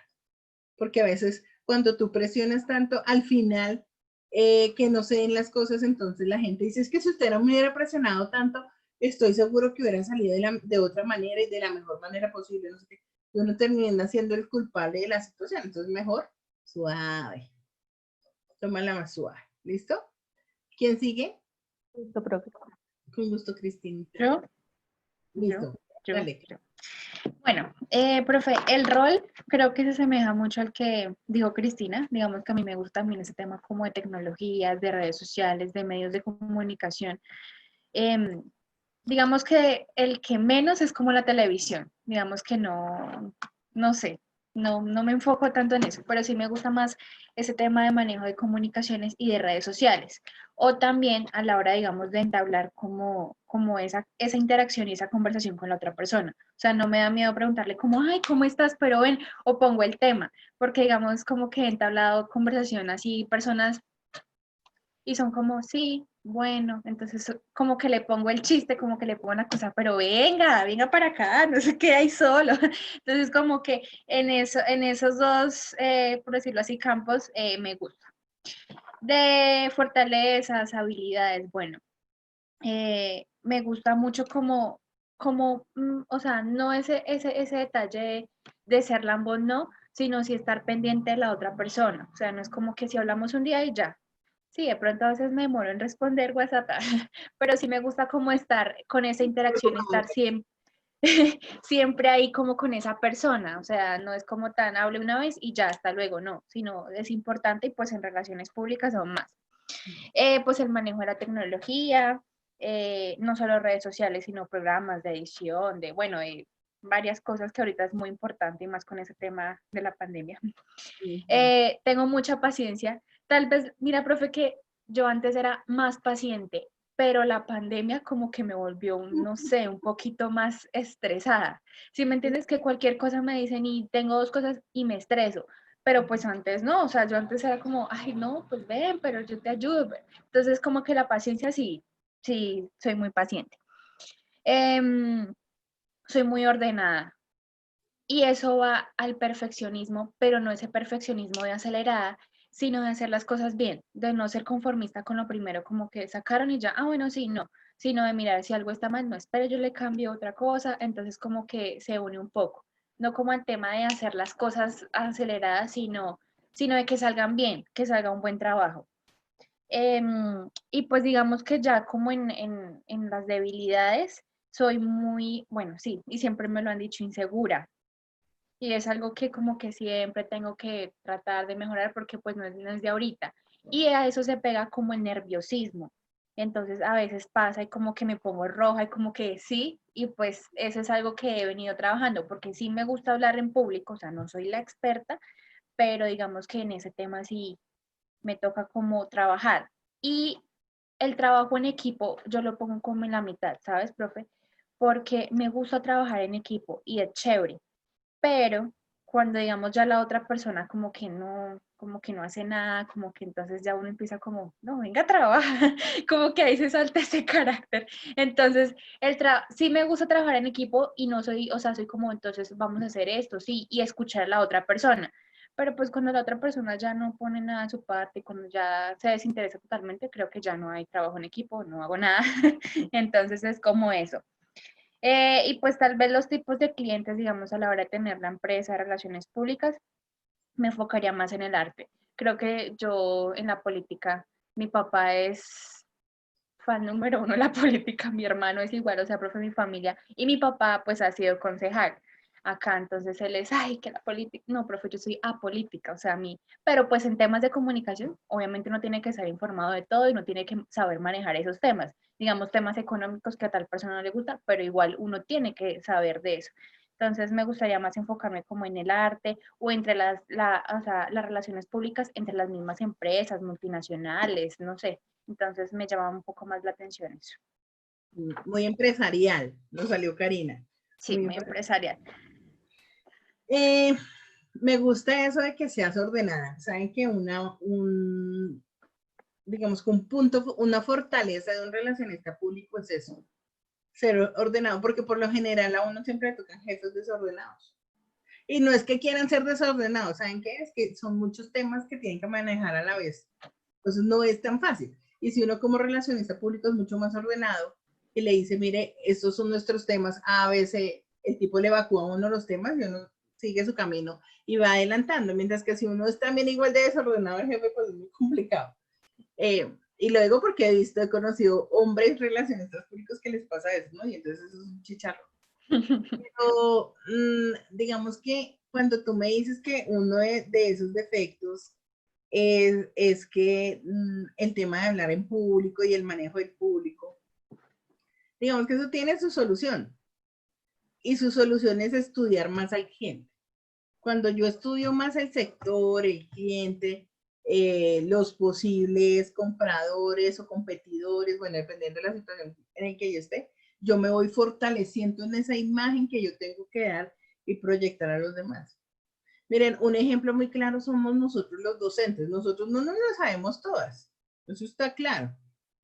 porque a veces cuando tú presionas tanto, al final que no se den las cosas, entonces la gente dice, es que si usted no me hubiera presionado tanto, estoy seguro que hubiera salido de otra manera y de la mejor manera posible. No sé qué. Y uno termina siendo el culpable de la situación, entonces mejor suave. Tómala más suave. ¿Listo? ¿Quién sigue? Listo, profe. Con gusto, Cristina. ¿Yo? Listo. Yo, Dale. yo. Bueno, profe, el rol creo que se asemeja mucho al que dijo Cristina. Digamos que a mí me gusta también ese tema como de tecnologías, de redes sociales, de medios de comunicación. Em, digamos que el que menos es como la televisión. Digamos que no, no sé, no me enfoco tanto en eso, pero sí me gusta más ese tema de manejo de comunicaciones y de redes sociales. O también a la hora, digamos, de entablar como esa interacción y esa conversación con la otra persona. O sea, no me da miedo preguntarle como, ay, ¿cómo estás? Pero ven, o pongo el tema, porque digamos como que he entablado conversación así, personas y son como, sí, bueno, entonces como que le pongo el chiste, como que le pongo una cosa, pero venga para acá, no se quede ahí solo. Entonces como que en esos dos, por decirlo así, campos, me gusta. De fortalezas, habilidades, bueno, me gusta mucho o sea, no ese detalle de ser lambón, no, sino si estar pendiente de la otra persona. O sea, no es como que si hablamos un día y ya. Sí, de pronto a veces me demoro en responder WhatsApp, pero sí me gusta como estar con esa interacción, estar siempre, siempre ahí como con esa persona, o sea, no es como tan hable una vez y ya, hasta luego, no, sino es importante y pues en relaciones públicas aún más. Pues el manejo de la tecnología, no solo redes sociales, sino programas de edición, bueno, varias cosas que ahorita es muy importante y más con ese tema de la pandemia. Tengo mucha paciencia. Tal vez, mira, profe, que yo antes era más paciente, pero la pandemia como que me volvió, no sé, un poquito más estresada. Si me entiendes que cualquier cosa me dicen y tengo 2 cosas y me estreso, pero pues antes no, o sea, yo antes era como, ay, no, pues ven, pero yo te ayudo. Entonces como que la paciencia sí, sí, soy muy paciente. Soy muy ordenada. Y eso va al perfeccionismo, pero no ese perfeccionismo de acelerada, sino de hacer las cosas bien, de no ser conformista con lo primero, como que sacaron y ya, ah, bueno, sí, no, sino de mirar si algo está mal, no, espera, yo le cambio otra cosa, entonces como que se une un poco, no como el tema de hacer las cosas aceleradas, sino de que salgan bien, que salga un buen trabajo. Y pues digamos que ya como en las debilidades, soy muy, bueno, sí, y siempre me lo han dicho, insegura. Y es algo que como que siempre tengo que tratar de mejorar porque pues no es de ahorita. Y a eso se pega como el nerviosismo. Entonces a veces pasa y como que me pongo roja y como que sí, y pues eso es algo que he venido trabajando porque sí me gusta hablar en público, o sea, no soy la experta, pero digamos que en ese tema sí me toca como trabajar. Y el trabajo en equipo yo lo pongo como en la mitad, ¿sabes, profe? Porque me gusta trabajar en equipo y es chévere, pero cuando digamos ya la otra persona como que no hace nada, como que entonces ya uno empieza como, no, venga, trabaja, como que ahí se salta ese carácter. Entonces, sí me gusta trabajar en equipo y no soy, o sea, soy como, entonces vamos a hacer esto, sí, y escuchar a la otra persona. Pero pues cuando la otra persona ya no pone nada de su parte, cuando ya se desinteresa totalmente, creo que ya no hay trabajo en equipo, no hago nada. Entonces es como eso. Y pues tal vez los tipos de clientes, digamos, a la hora de tener la empresa de relaciones públicas, me enfocaría más en el arte. Creo que yo en la política, mi papá es fan número uno de la política, mi hermano es igual, o sea, profe de mi familia, y mi papá pues ha sido concejal acá, entonces él es, ay, que la política, no, profe, yo soy apolítica, o sea, a mí, pero pues en temas de comunicación, obviamente uno tiene que estar informado de todo y no tiene que saber manejar esos temas, digamos, temas económicos que a tal persona no le gusta, pero igual uno tiene que saber de eso. Entonces me gustaría más enfocarme como en el arte o entre o sea, las relaciones públicas entre las mismas empresas, multinacionales, no sé. Entonces me llamaba un poco más la atención eso. Muy empresarial, nos salió Karina. Sí, muy empresarial. Eh, Me gusta eso de que seas ordenada. Saben que digamos que un punto, una fortaleza de un relacionista público es eso, ser ordenado, porque por lo general a uno siempre le tocan jefes desordenados. Y no es que quieran ser desordenados, ¿saben qué? Es que son muchos temas que tienen que manejar a la vez. Entonces no es tan fácil. Y si uno como relacionista público es mucho más ordenado y le dice, mire, estos son nuestros temas, A, B, C, el tipo le evacúa a uno los temas y uno sigue su camino y va adelantando. Mientras que si uno es también igual de desordenado, el jefe, pues es muy complicado. Y lo digo porque he conocido hombres relacionistas públicos que les pasa eso, ¿no? Y entonces eso es un chicharro. Pero digamos que cuando tú me dices que uno de esos defectos es que el tema de hablar en público y el manejo del público, digamos que eso tiene su solución. Y su solución es estudiar más al cliente. Cuando yo estudio más el sector, el cliente, los posibles compradores o competidores, bueno, dependiendo de la situación en la que yo esté, yo me voy fortaleciendo en esa imagen que yo tengo que dar y proyectar a los demás. Miren, un ejemplo muy claro somos nosotros los docentes. Nosotros no nos lo sabemos todas. Eso está claro,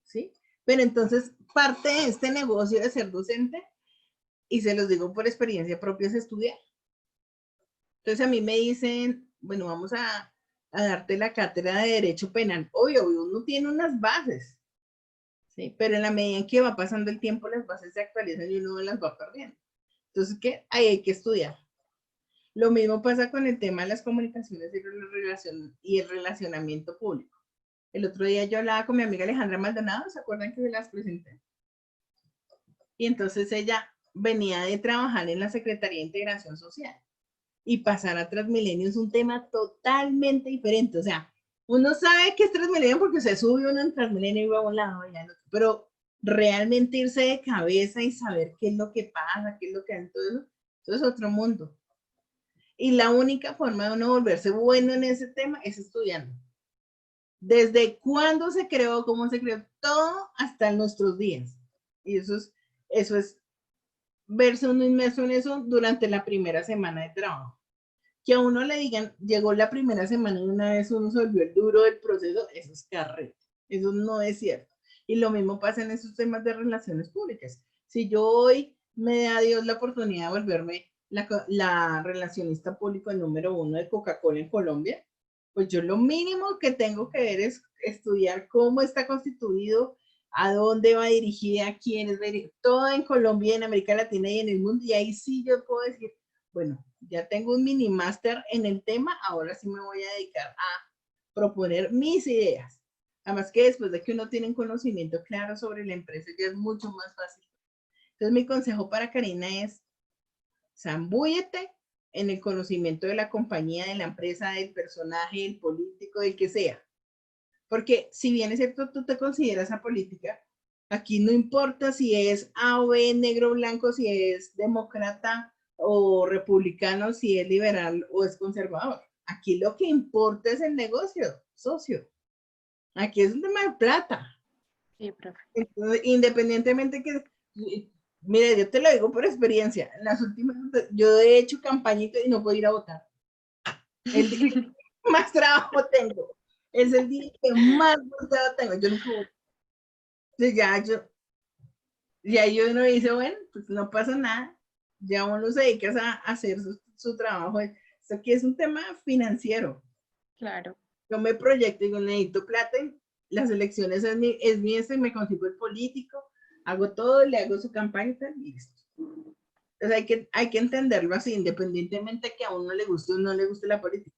¿sí? Pero entonces, parte de este negocio de ser docente, y se los digo por experiencia propia, es estudiar. Entonces a mí me dicen, bueno, vamos a darte la cátedra de Derecho Penal. Obvio, uno tiene unas bases, ¿sí? Pero en la medida en que va pasando el tiempo, las bases se actualizan y uno las va perdiendo. Entonces, ¿qué? Ahí hay que estudiar. Lo mismo pasa con el tema de las comunicaciones y el relacionamiento público. El otro día yo hablaba con mi amiga Alejandra Maldonado, ¿se acuerdan que se las presenté? Y entonces ella venía de trabajar en la Secretaría de Integración Social. Y pasar a Transmilenio es un tema totalmente diferente. O sea, uno sabe que es Transmilenio porque se sube uno en Transmilenio y va a un lado y al otro, pero realmente irse de cabeza y saber qué es lo que pasa, qué es lo que hay, todo eso es otro mundo. Y la única forma de uno volverse bueno en ese tema es estudiando. Desde cuándo se creó, cómo se creó, todo hasta nuestros días. Y eso es verse uno inmerso en eso durante la primera semana de trabajo. Que a uno le digan, llegó la primera semana y una vez uno se volvió el duro del proceso, eso es carreta. Eso no es cierto. Y lo mismo pasa en esos temas de relaciones públicas. Si yo hoy me da Dios la oportunidad de volverme la relacionista público número 1 de Coca-Cola en Colombia, pues yo lo mínimo que tengo que ver es estudiar cómo está constituido, a dónde va dirigida, a quiénes va dirigida, todo en Colombia, en América Latina y en el mundo. Y ahí sí yo puedo decir, bueno, ya tengo un mini máster en el tema, ahora sí me voy a dedicar a proponer mis ideas. Además que después de que uno tiene un conocimiento claro sobre la empresa, ya es mucho más fácil. Entonces mi consejo para Karina es, zambúllete, en el conocimiento de la compañía, de la empresa, del personaje, del político, del que sea. Porque si bien es cierto, tú te consideras apolítica, aquí no importa si es A o B, negro o blanco, si es demócrata o republicano, si es liberal o es conservador. Aquí lo que importa es el negocio, socio. Aquí es un tema de plata. Sí, profe. Entonces, independientemente que, mire, yo te lo digo por experiencia, en las últimas, yo he hecho campañita y no puedo ir a votar. El día que más trabajo tengo, es el día que más volteado tengo, yo nunca voto. Entonces ya yo no dice, bueno, pues no pasa nada, ya uno se dedica a hacer su trabajo. Esto aquí es un tema financiero. Claro. Yo me proyecto y digo, necesito plata, las elecciones es mi me consigo el político, hago todo, le hago su campaña y listo. Entonces hay que entenderlo así, independientemente que a uno le guste o no le guste la política.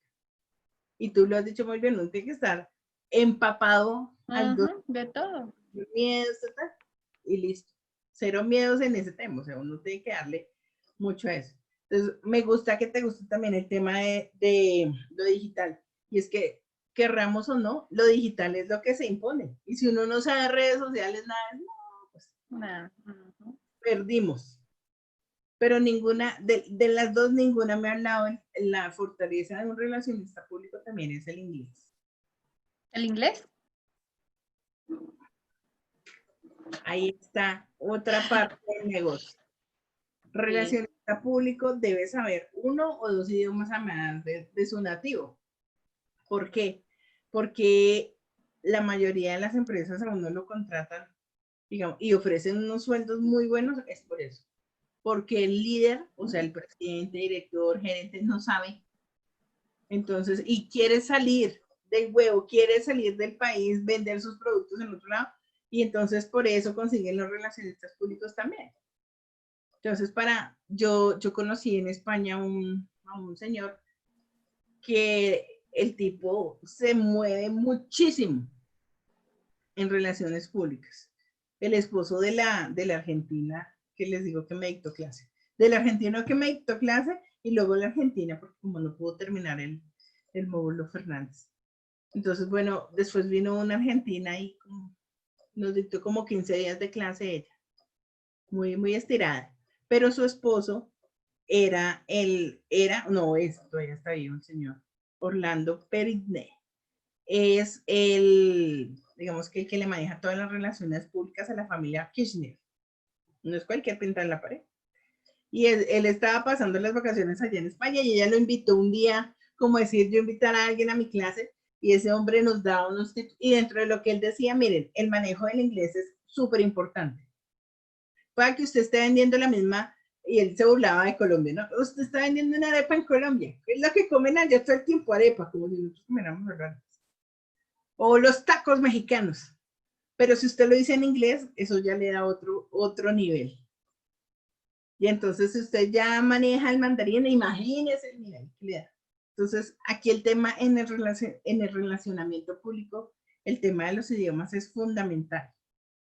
Y tú lo has dicho muy bien, uno tiene que estar empapado De todo. miedos, y listo. Cero miedos en ese tema, o sea, uno tiene que darle mucho a eso. Entonces, me gusta que te guste también el tema de lo digital. Y es que, querramos o no, lo digital es lo que se impone. Y si uno no sabe redes sociales, nada, no, pues Nada. perdimos. Pero ninguna, de las dos, ninguna me ha hablado. La fortaleza de un relacionista público también es el inglés. ¿El inglés? Ahí está otra parte del negocio. Relacionista público debe saber 1 o 2 idiomas además de su nativo. ¿Por qué? Porque la mayoría de las empresas a uno lo contratan, digamos, y ofrecen unos sueldos muy buenos, es por eso. Porque el líder, o sea, el presidente, director, gerente, no sabe. Entonces, y quiere salir del huevo, quiere salir del país, vender sus productos en otro lado, y entonces por eso consiguen los relacionistas públicos también. Entonces, yo conocí en España a un señor que el tipo se mueve muchísimo en relaciones públicas. El esposo de la argentina, que les digo que me dictó clase, del argentino que me dictó clase, y luego la argentina, porque como no pudo terminar el módulo Fernández. Entonces, bueno, después vino una argentina y nos dictó como 15 días de clase ella, muy, muy estirada. Pero su esposo todavía está vivo el señor, Orlando Perigné. Es digamos que el que le maneja todas las relaciones públicas a la familia Kirchner. No es cualquier pinta en la pared. Y él estaba pasando las vacaciones allá en España y ella lo invitó un día, como decir, yo invitar a alguien a mi clase, y ese hombre nos daba unos tips, y dentro de lo que él decía, miren, el manejo del inglés es súper importante. Para que usted esté vendiendo la misma, y él se burlaba de Colombia, ¿no? Usted está vendiendo una arepa en Colombia, es lo que comen allá todo el tiempo, arepa, como si nosotros comiéramos arepas. O los tacos mexicanos. Pero si usted lo dice en inglés, eso ya le da otro nivel. Y entonces si usted ya maneja el mandarín, imagínese el nivel que le da. Entonces, aquí el tema en el relacionamiento público, el tema de los idiomas es fundamental.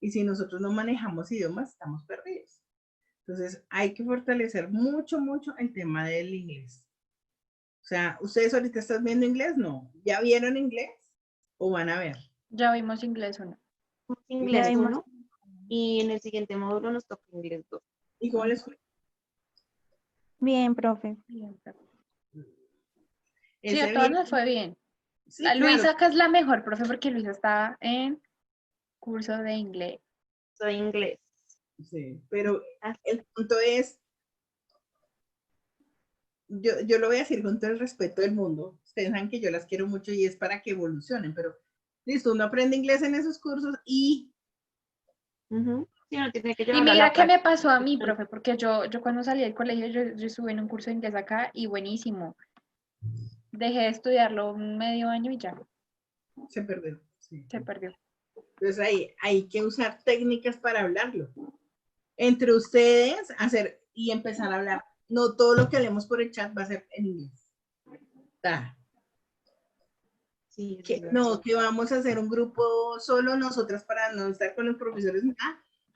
Y si nosotros no manejamos idiomas, estamos perdidos. Entonces, hay que fortalecer mucho, mucho el tema del inglés. O sea, ¿ustedes ahorita están viendo inglés? No. ¿Ya vieron inglés? ¿O van a ver? Ya vimos inglés 1. Inglés 1 y en el siguiente módulo nos toca inglés 2. ¿Y cómo les fue? Bien, profe. Bien, profe. Sí, a todos nos fue bien. Sí, La Luisa claro. acá es la mejor, profe, porque Luisa está en curso de inglés. Soy inglés. Sí, pero el punto es, yo lo voy a decir con todo el respeto del mundo. Ustedes saben que yo las quiero mucho y es para que evolucionen, pero listo, uno aprende inglés en esos cursos y... Sí, uno tiene que Y llevarlo a mira la qué me práctica. pasó a mí, profe, porque yo cuando salí del colegio, yo estuve en un curso de inglés acá y buenísimo. Dejé de estudiarlo un medio año y ya, Se perdió. Sí. se perdió. Entonces ahí hay que usar técnicas para hablarlo. Entre ustedes, hacer y empezar a hablar. No todo lo que hablemos por el chat va a ser en inglés. Sí, Que vamos a hacer un grupo solo nosotras para no estar con los profesores.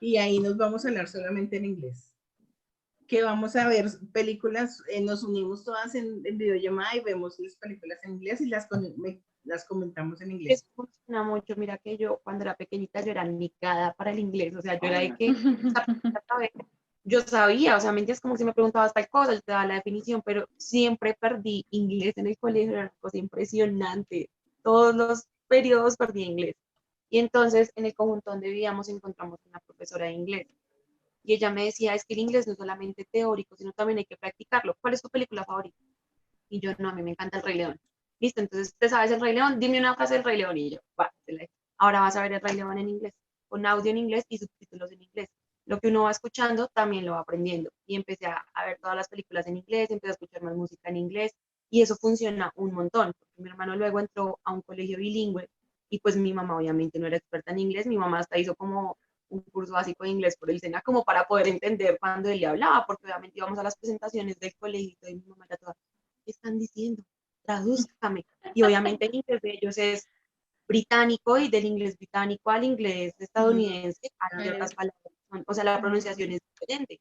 Y ahí nos vamos a hablar solamente en inglés. que vamos a ver películas, nos unimos todas en videollamada y vemos las películas en inglés y las comentamos en inglés. Eso funciona mucho. Mira que yo cuando era pequeñita yo era negada para el inglés, o sea, yo era de que yo sabía, o sea, me entiendes, como si me preguntabas tal cosa, yo te daba la definición, pero siempre perdí inglés en el colegio, era una cosa impresionante. Todos los periodos perdí inglés. Y entonces en el conjunto donde vivíamos encontramos una profesora de inglés. Y ella me decía, es que el inglés no es solamente teórico, sino también hay que practicarlo. ¿Cuál es tu película favorita? Y yo, no, a mí me encanta El Rey León. Listo, entonces, ¿te sabes El Rey León? Dime una frase del Rey León. Y yo, va, ahora vas a ver El Rey León en inglés, con audio en inglés y subtítulos en inglés. Lo que uno va escuchando también lo va aprendiendo. Y empecé a ver todas las películas en inglés, empecé a escuchar más música en inglés, y eso funciona un montón. Porque mi hermano luego entró a un colegio bilingüe, y pues mi mamá obviamente no era experta en inglés, mi mamá hasta hizo como un curso básico de inglés por el SENA, como para poder entender cuando él le hablaba, porque obviamente íbamos a las presentaciones del colegio y mi mamá era toda, ¿qué están diciendo? Tradúzcame. Y obviamente el inglés de ellos es británico, y del inglés británico al inglés estadounidense hay ciertas palabras, o sea, la pronunciación es diferente.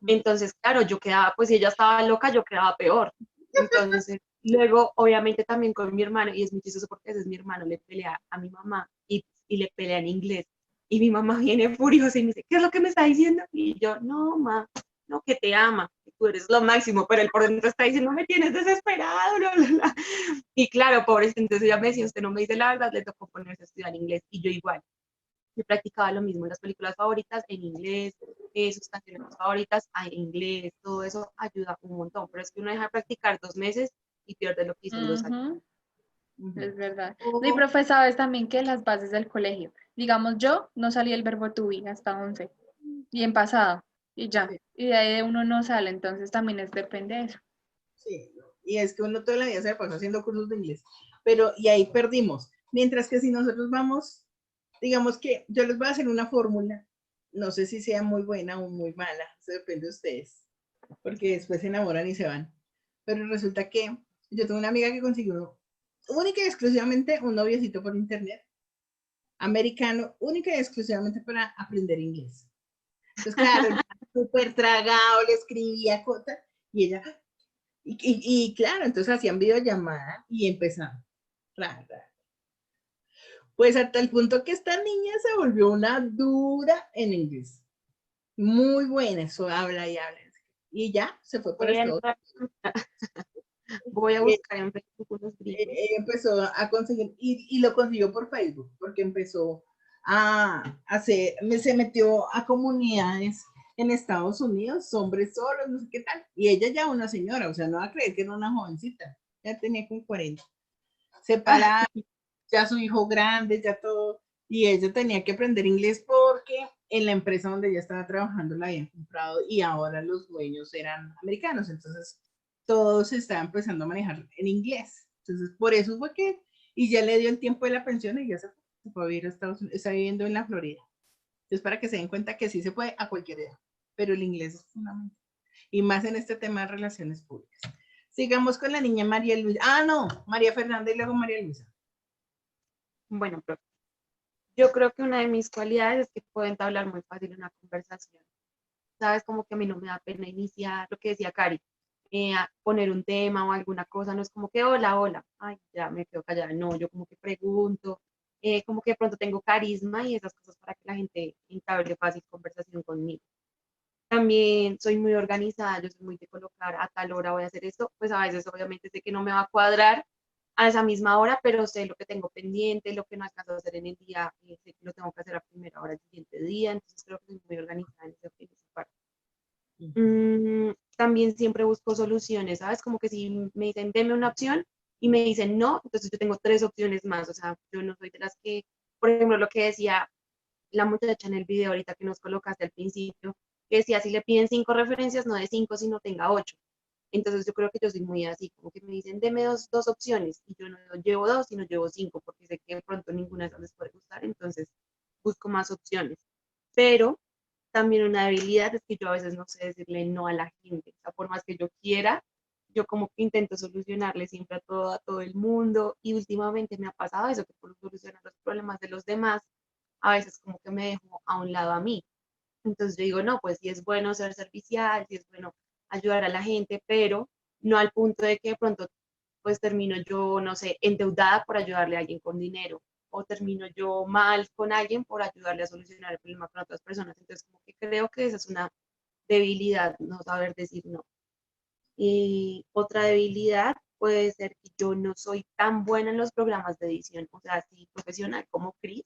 Entonces, claro, yo quedaba, pues si ella estaba loca, yo quedaba peor. Entonces, luego, obviamente también con mi hermano, y es muy chistoso porque ese es mi hermano, le pelea a mi mamá y le pelea en inglés. Y mi mamá viene furiosa y me dice, ¿qué es lo que me está diciendo? Y yo, no, ma, no, que te ama, que tú eres lo máximo, pero él por dentro está diciendo, me tienes desesperado, bla, bla, bla. Y claro, pobre, entonces ella me decía, usted no me dice la verdad, le tocó ponerse a estudiar inglés, y yo igual. Yo practicaba lo mismo, las películas favoritas en inglés, sus canciones favoritas en inglés, todo eso ayuda un montón, pero es que uno deja de practicar 2 meses y pierde lo que hizo en 2 años. Es verdad. Y profe, sabes también que las bases del colegio, digamos, yo no salí el verbo to be hasta 11 y en pasado, y ya, y de ahí uno no sale, entonces también depende de eso. Sí, y es que uno toda la vida se pasó haciendo cursos de inglés, pero y ahí perdimos. Mientras que si nosotros vamos, digamos que yo les voy a hacer una fórmula, no sé si sea muy buena o muy mala, eso depende de ustedes, porque después se enamoran y se van. Pero resulta que yo tengo una amiga que consiguió única y exclusivamente un noviecito por internet, americano, única y exclusivamente para aprender inglés. Entonces, claro, súper tragado, le escribía cosas, y ella, y claro, entonces hacían videollamada y empezaban. Pues hasta el punto que esta niña se volvió una dura en inglés. Muy buena, eso habla y habla. Y ya se fue para Estados Unidos. Voy a buscar en Facebook unos gringos. Empezó a conseguir, y lo consiguió por Facebook, porque empezó a hacer, se metió a comunidades en Estados Unidos, hombres solos, no sé qué tal, y ella ya una señora, o sea, no va a creer que era una jovencita, ya tenía como 40, separada, ya su hijo grande, ya todo, y ella tenía que aprender inglés porque en la empresa donde ella estaba trabajando la habían comprado y ahora los dueños eran americanos, entonces todos se estaba empezando a manejar en inglés. Entonces, por eso fue que, y ya le dio el tiempo de la pensión y ya se fue a vivir a Estados Unidos, está viviendo en la Florida. Entonces, para que se den cuenta que sí se puede a cualquier edad, pero el inglés es fundamental. Y más en este tema de relaciones públicas. Sigamos con la niña María Luisa. Ah, no, María Fernanda y luego María Luisa. Bueno, profe, yo creo que una de mis cualidades es que puedo entablar muy fácil una conversación. Sabes, como que a mí no me da pena iniciar, lo que decía Cari, poner un tema o alguna cosa, no es como que hola, hola, ay, ya me quedo callada, no, yo como que pregunto, como que de pronto tengo carisma y esas cosas para que la gente entable fácil conversación conmigo. También soy muy organizada, yo soy muy de colocar a tal hora voy a hacer esto, pues a veces obviamente sé que no me va a cuadrar a esa misma hora, pero sé lo que tengo pendiente, lo que no alcanzo a hacer en el día, sé que lo tengo que hacer a primera hora del siguiente día, entonces creo que soy muy organizada en esa parte. También siempre busco soluciones, ¿sabes? Como que si me dicen, deme una opción y me dicen no, entonces yo tengo 3 opciones más, o sea, yo no soy de las que, por ejemplo, lo que decía la muchacha en el video ahorita que nos colocaste al principio, que decía, si le piden 5 referencias, no de 5, sino tenga 8. Entonces yo creo que yo soy muy así, como que me dicen, deme dos opciones, y yo no llevo 2, sino llevo 5, porque sé que de pronto ninguna de esas les puede gustar, entonces busco más opciones. Pero también una debilidad es que yo a veces no sé decirle no a la gente, o sea, por más que yo quiera, yo como que intento solucionarle siempre a todo el mundo, y últimamente me ha pasado eso, que por solucionar los problemas de los demás, a veces como que me dejo a un lado a mí. Entonces yo digo, no, pues sí es bueno ser servicial, sí es bueno ayudar a la gente, pero no al punto de que de pronto pues termino yo, no sé, endeudada por ayudarle a alguien con dinero, o termino yo mal con alguien por ayudarle a solucionar el problema con otras personas. Entonces como que creo que esa es una debilidad, no saber decir no. Y otra debilidad puede ser que yo no soy tan buena en los programas de edición, o sea, así profesional como Chris,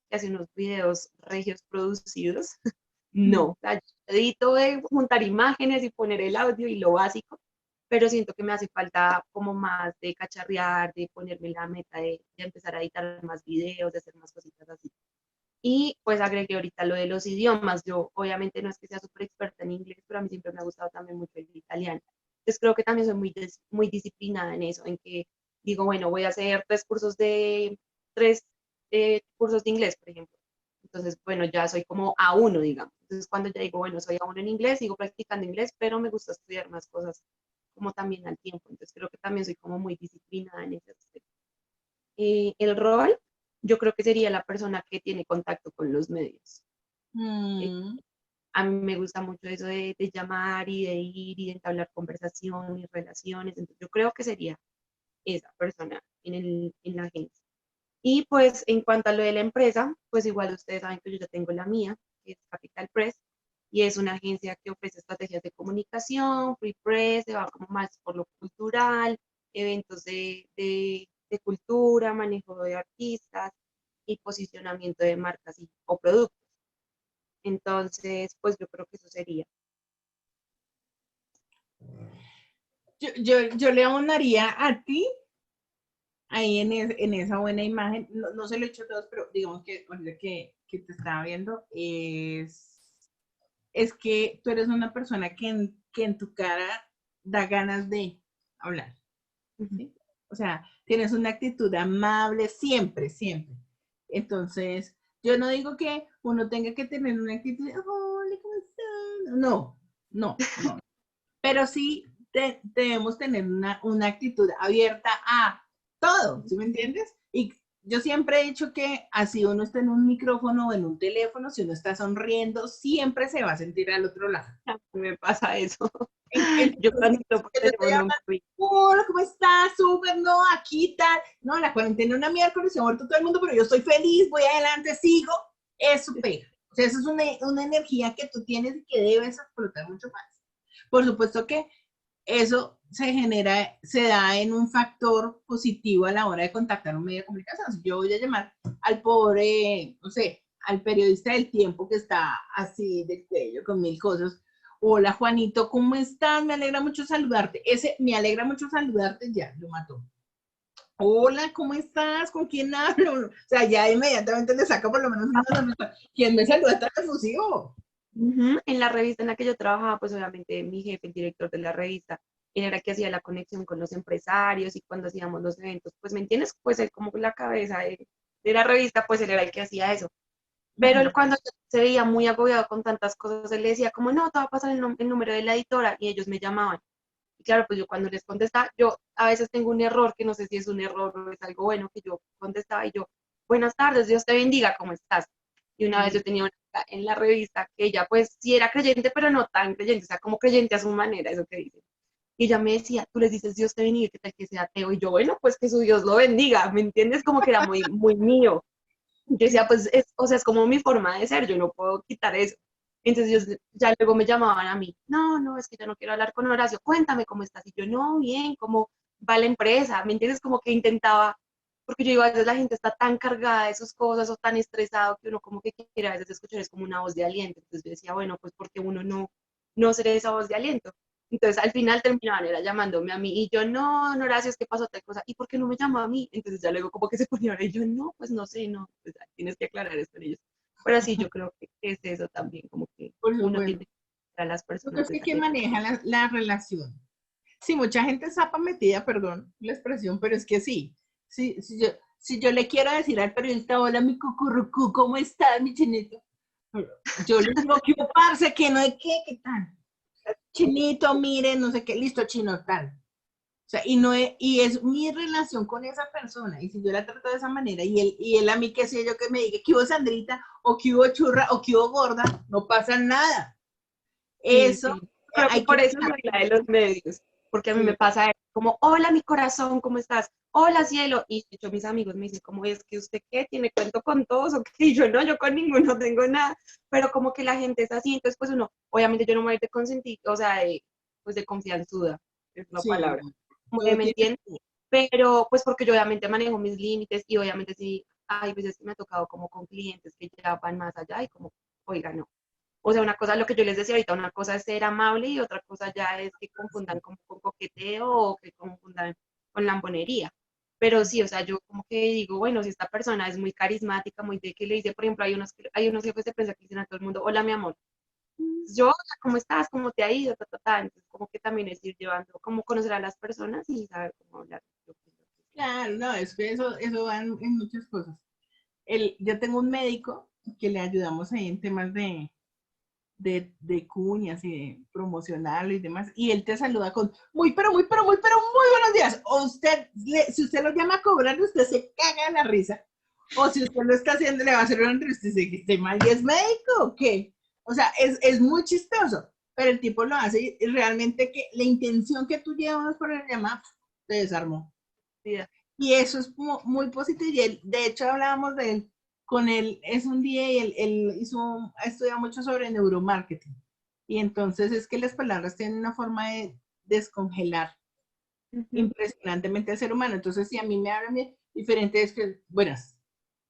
que hace unos videos regios producidos. No, o sea, yo edito de juntar imágenes y poner el audio y lo básico, pero siento que me hace falta como más de cacharrear, de ponerme la meta de empezar a editar más videos, de hacer más cositas así. Y pues agregué ahorita lo de los idiomas. Yo obviamente no es que sea súper experta en inglés, pero a mí siempre me ha gustado también mucho el italiano. Entonces creo que también soy muy disciplinada en eso, en que digo, bueno, voy a hacer tres cursos de inglés, por ejemplo. Entonces, bueno, ya soy como A1, digamos. Entonces, cuando ya digo, bueno, soy A1 en inglés, sigo practicando inglés, pero me gusta estudiar más cosas como también al tiempo. Entonces, creo que también soy como muy disciplinada en ese aspecto. El rol, yo creo que sería la persona que tiene contacto con los medios. Mm. A mí me gusta mucho eso de llamar y de ir y de entablar conversación y relaciones. Entonces, yo creo que sería esa persona en la agencia. Y pues en cuanto a lo de la empresa, pues igual ustedes saben que yo ya tengo la mía, que es Capital Press, y es una agencia que ofrece estrategias de comunicación, free press, se va como más por lo cultural, eventos de cultura, manejo de artistas y posicionamiento de marcas o productos. Entonces, pues yo creo que eso sería. Yo le aunaría a ti ahí en esa buena imagen. No, no se lo he hecho a todos, pero digamos que ahorita que te estaba viendo, es que tú eres una persona que en tu cara da ganas de hablar. ¿Sí? O sea, tienes una actitud amable siempre, siempre. Entonces, yo no digo que uno tenga que tener una actitud de, hola, ¿cómo están? No, no, no. Pero sí debemos tener una actitud abierta a todo, ¿sí me entiendes? Y yo siempre he dicho que así uno está en un micrófono o en un teléfono, si uno está sonriendo, siempre se va a sentir al otro lado. Me pasa eso. Entonces, Yo cuando estoy por yo te estoy teléfono, hablando, hola, ¿cómo estás? Súper, no, aquí tal. No, la cuarentena es una miércoles, se ha muerto todo el mundo, pero yo estoy feliz, voy adelante, sigo. Eso pega. O sea, eso es una energía que tú tienes y que debes explotar mucho más. Por supuesto que eso se da en un factor positivo a la hora de contactar un medio de comunicación. Si yo voy a llamar al pobre, no sé, al periodista del Tiempo que está así de cuello con mil cosas. Hola Juanito, ¿cómo estás? Me alegra mucho saludarte. Ese me alegra mucho saludarte, ya, lo mató. Hola, ¿cómo estás? ¿Con quién hablo? O sea, ya inmediatamente le saca por lo menos una sonrisa. ¿Quién me saluda tan efusivo? En la revista en la que yo trabajaba, pues obviamente mi jefe, el director de la revista, él era el que hacía la conexión con los empresarios y cuando hacíamos los eventos, pues me entiendes, pues él como la cabeza de la revista, pues él era el que hacía eso. Pero él cuando se veía muy agobiado con tantas cosas, él le decía como, no, te va a pasar el número de la editora y ellos me llamaban. Y claro, pues yo cuando les contestaba, yo a veces tengo un error, que no sé si es un error o es algo bueno, que yo contestaba y yo, buenas tardes, Dios te bendiga, ¿cómo estás? Y una vez yo tenía una amiga en la revista que ella pues sí era creyente, pero no tan creyente, o sea, como creyente a su manera, eso que dice. Y ella me decía, tú les dices Dios te bendiga, ¿qué tal que sea ateo? Y yo, bueno, pues que su Dios lo bendiga, ¿me entiendes? Como que era muy mío. Yo decía, pues, o sea, es como mi forma de ser, yo no puedo quitar eso. Entonces ellos ya luego me llamaban a mí, no, es que yo no quiero hablar con Horacio, cuéntame cómo estás. Y yo, no, bien, cómo va la empresa, ¿me entiendes? Como que intentaba, porque yo digo, a veces la gente está tan cargada de sus cosas o tan estresado que uno como que quiere a veces escuchar es como una voz de aliento. Entonces yo decía, bueno, pues porque uno no seré esa voz de aliento. Entonces al final terminaban era llamándome a mí y yo, no, Horacio, es que pasó tal cosa, ¿y por qué no me llamó a mí? Entonces ya luego como que se ponían y yo, no, pues no sé, no, pues tienes que aclarar esto con ellos. Pero sí, yo creo que es eso también, como que Por uno supuesto. tiene que a las Porque personas es de esa que manera. maneja la relación. Sí, mucha gente zapa metida, perdón la expresión, pero es que sí. Si yo le quiero decir al periodista, hola, mi cucurrucú, ¿cómo estás, mi chinito? Yo le digo, ¿qué parce? Que no hay qué tal. Chinito, mire, no sé qué, listo, chino, tal. O sea, y, no es, y es mi relación con esa persona. Y si yo la trato de esa manera y él a mí, qué sé yo, que me diga que hubo Sandrita, o que hubo churra, o que hubo gorda, no pasa nada. Sí, Eso sí. Creo que hay que por eso es la de los medios, porque a mí me sí, pasa como, hola mi corazón, ¿cómo estás? Hola cielo. Y yo, mis amigos me dicen, ¿cómo es que usted qué? ¿Tiene cuento con todos o qué? Y yo no, yo con ninguno tengo nada. Pero como que la gente es así, entonces pues uno, obviamente yo no me voy a ir de consentir, o sea, pues de confianzuda, es la sí, palabra. no, Como de, todo ¿me tiene, entiendes? Pero pues porque yo obviamente manejo mis límites y obviamente sí, hay veces que me ha tocado como con clientes que ya van más allá y como, oiga, no. O sea, una cosa, lo que yo les decía ahorita, una cosa es ser amable y otra cosa ya es que confundan con coqueteo o que confundan con lambonería. Pero sí, o sea, yo como que digo, bueno, si esta persona es muy carismática, muy de que le dice, por ejemplo, hay unos jefes de prensa que dicen a todo el mundo, hola mi amor, yo, hola, ¿cómo estás? ¿Cómo te ha ido? Ta, ta, ta. Entonces, como que también es ir llevando, como conocer a las personas y saber cómo hablar. claro, no, es que eso va en muchas cosas. Yo tengo un médico que le ayudamos ahí en temas de cuñas y de promocionarlo y demás, y él te saluda con muy buenos días. O usted, si usted lo llama a cobrar, usted se caga de la risa. O si usted lo está haciendo, le va a hacer una entrevista y dice que este man es médico o qué. O sea, es muy chistoso, pero el tipo lo hace y realmente que la intención que tú llevas por el llamado te desarmó. Sí, Y eso es como muy positivo. Y él, de hecho, hablábamos de él con él, es un día y él ha estudiado mucho sobre neuromarketing. Y entonces es que las palabras tienen una forma de descongelar ujú. impresionantemente al ser humano. Entonces, si a mí me hablan diferente, es que buenas,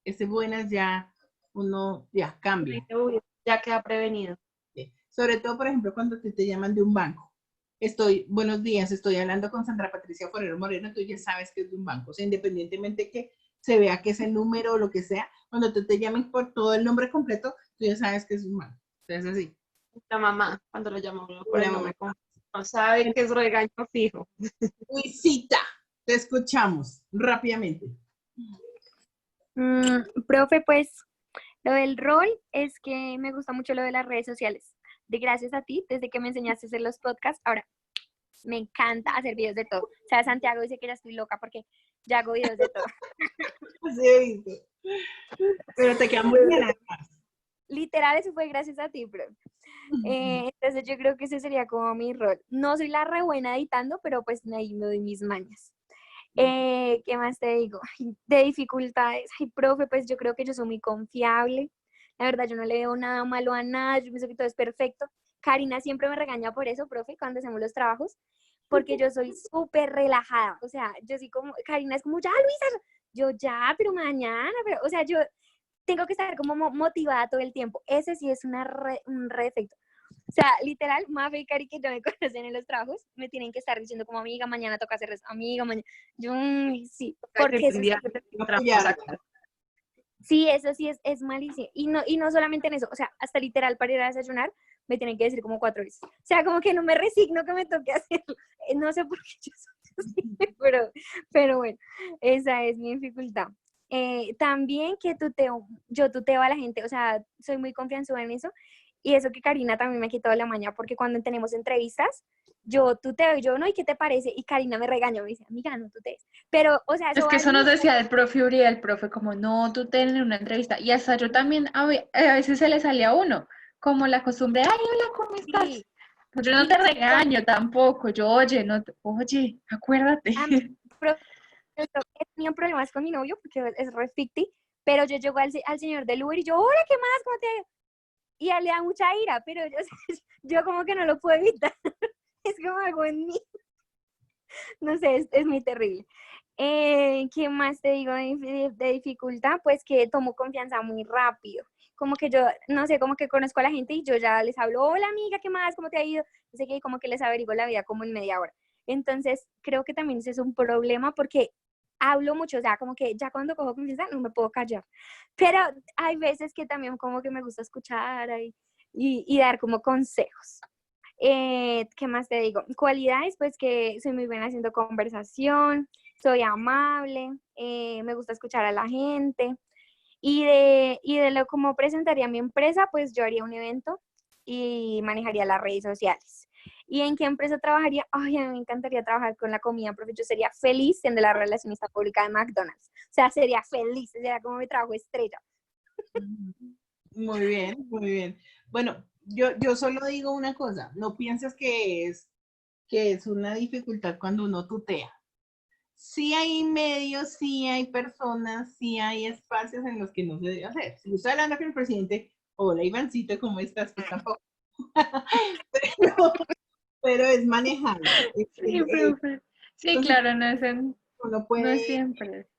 este buenas ya uno ya cambia. Uy, ya queda prevenido. ¿Sí? Sobre todo, por ejemplo, cuando te llaman de un banco. Buenos días, estoy hablando con Sandra Patricia Forero Moreno, tú ya sabes que es de un banco, o sea, independientemente que se vea que es el número o lo que sea, cuando te llamen por todo el nombre completo, tú ya sabes que es un banco. Entonces, así. La mamá, cuando lo llama uno por Hola, el mamá. nombre, no sabe que es regaño fijo. Luisita, te escuchamos rápidamente. Profe, pues lo del rol es que me gusta mucho lo de las redes sociales. De gracias a ti, desde que me enseñaste a hacer los podcasts, ahora me encanta hacer videos de todo. O sea, Santiago dice que ya estoy loca porque ya hago videos de todo. Así he visto. Pero te queda muy bien. Literal, eso fue gracias a ti, profe. Entonces yo creo que ese sería como mi rol. No soy la re buena editando, pero pues ahí me doy mis mañas. ¿Qué más te digo? Ay, de dificultades. Ay, profe, pues yo creo que yo soy muy confiable. La verdad, yo no le veo nada malo a nada. Yo pienso que todo es perfecto. Karina siempre me regaña por eso, profe, cuando hacemos los trabajos, porque yo soy súper relajada. O sea, yo sí como, Karina es como, ya, Luisa, yo ya, pero mañana, pero, o sea, yo tengo que estar como motivada todo el tiempo. Ese sí es un re defecto. O sea, literal, Mafe y Cari que ya me conocen en los trabajos, me tienen que estar diciendo como amiga, mañana toca hacer eso, amiga, mañana. Yo, sí, porque eso sí, sí, eso sí es malísimo. Y no solamente en eso, o sea, hasta literal para ir a desayunar, me tienen que decir como 4 veces. O sea, como que no me resigno que me toque hacerlo. No sé por qué yo soy así, pero bueno, esa es mi dificultad. También que yo tuteo a la gente, o sea, soy muy confianzuda en eso. Y eso que Karina también me ha quitado la maña, porque cuando tenemos entrevistas, yo tuteo, y yo, no, ¿y qué te parece? Y Karina me regaña, me dice, amiga, no tutees. Pero, o sea, eso Es va que al eso nos inicio. decía el profe Uriel, el profe como, no, tú ten en una entrevista. Y hasta yo también, a veces se le sale a uno, como la costumbre, ay, hola, ¿cómo estás? Sí, Pues yo no y te no sé cuál, regaño tampoco, yo, oye, no, oye, acuérdate. a mí, pero he tenido problemas con mi novio, porque es re ficti, pero yo llego al señor del Uber y yo, hola, ¿qué más? ¿Cómo te ha ido? Y a él le da mucha ira, pero yo como que no lo puedo evitar. Es como algo en mí. No sé, es muy terrible. ¿Qué más te digo de dificultad? Pues que tomo confianza muy rápido. Como que yo, no sé, como que conozco a la gente y yo ya les hablo, hola amiga, ¿qué más? ¿Cómo te ha ido? No sé qué, como que les averiguo la vida como en media hora. Entonces, creo que también ese es un problema porque hablo mucho, o sea, como que ya cuando cojo confianza no me puedo callar. Pero hay veces que también como que me gusta escuchar y dar como consejos. ¿Qué más te digo? Cualidades, pues que soy muy buena haciendo conversación, soy amable, me gusta escuchar a la gente y de lo como presentaría mi empresa, pues yo haría un evento y manejaría las redes sociales. ¿Y en qué empresa trabajaría? Ay, a mí me encantaría trabajar con la comida, profe. Yo sería feliz siendo la relacionista pública de McDonald's. O sea, sería feliz, sería como mi trabajo estrella. Muy bien, muy bien. Bueno, yo solo digo una cosa, no pienses que es una dificultad cuando uno tutea. Sí hay medios, sí hay personas, sí hay espacios en los que no se debe hacer. Si estoy hablando con el presidente, hola Ivancito, ¿cómo estás? Pues tampoco. pero, pero es manejable. Sí, profe. Sí, Entonces claro, no es, uno no es puede siempre.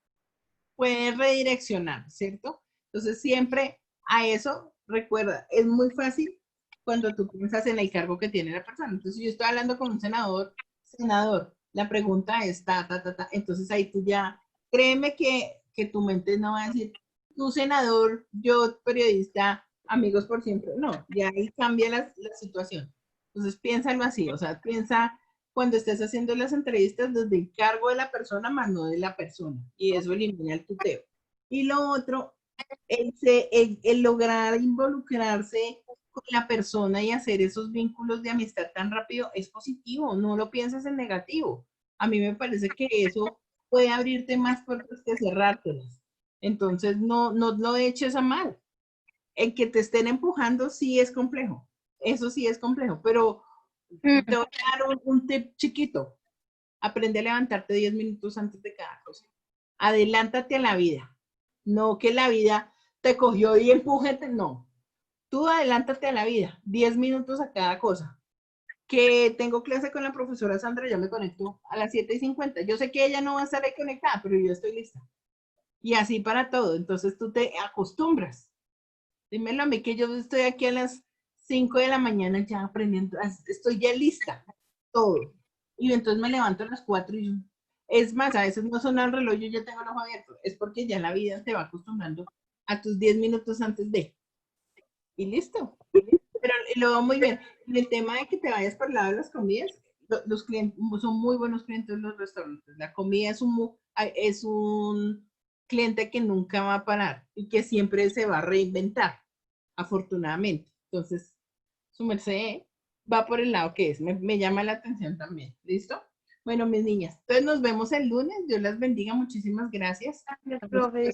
redireccionar, ¿cierto? Entonces siempre a eso, recuerda, es muy fácil cuando tú piensas en el cargo que tiene la persona. Entonces, si yo estoy hablando con un senador, la pregunta es ta. Entonces ahí tú ya, créeme que tu mente no va a decir, tú senador, yo periodista, amigos por siempre. No, ya ahí cambia la situación. Entonces piénsalo así, o sea, piensa cuando estés haciendo las entrevistas desde el cargo de la persona, más no de la persona. Y eso elimina el tuteo. Y lo otro, el lograr involucrarse con la persona y hacer esos vínculos de amistad tan rápido es positivo, no lo pienses en negativo. A mí me parece que eso puede abrirte más puertas que cerrártelas. Entonces, no lo eches a mal. El que te estén empujando sí es complejo. Eso sí es complejo, pero te voy a dar un tip chiquito. Aprende a levantarte 10 minutos antes de cada cosa. Adelántate a la vida. No que la vida te cogió y empújate, no. Tú adelántate a la vida, 10 minutos a cada cosa. Que tengo clase con la profesora Sandra, yo me conecto a las 7:50. Yo sé que ella no va a estar ahí conectada, pero yo estoy lista. Y así para todo. Entonces tú te acostumbras. Dímelo a mí que yo estoy aquí a las 5 de la mañana ya aprendiendo, estoy ya lista, todo. Y entonces me levanto a las 4 y es más, a veces no suena el reloj, yo ya tengo el ojo abierto, es porque ya la vida te va acostumbrando a tus 10 minutos antes de, y listo. Pero lo veo muy bien. En el tema de que te vayas por el lado de las comidas, los clientes son muy buenos clientes los restaurantes. La comida es un cliente que nunca va a parar y que siempre se va a reinventar, afortunadamente. Entonces, su merced va por el lado que es. Me llama la atención también. ¿Listo? Bueno, mis niñas, entonces nos vemos el lunes. Dios las bendiga. Muchísimas gracias. Gracias, profe.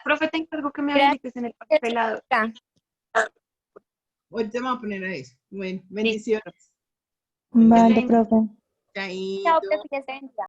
Profe, te encargo que me Gracias. habilites en el pelado. Ahorita me voy a poner a eso. Bueno, Listo. bendiciones. Vale, Excelente. profe. Chao, Chaito. presidenta.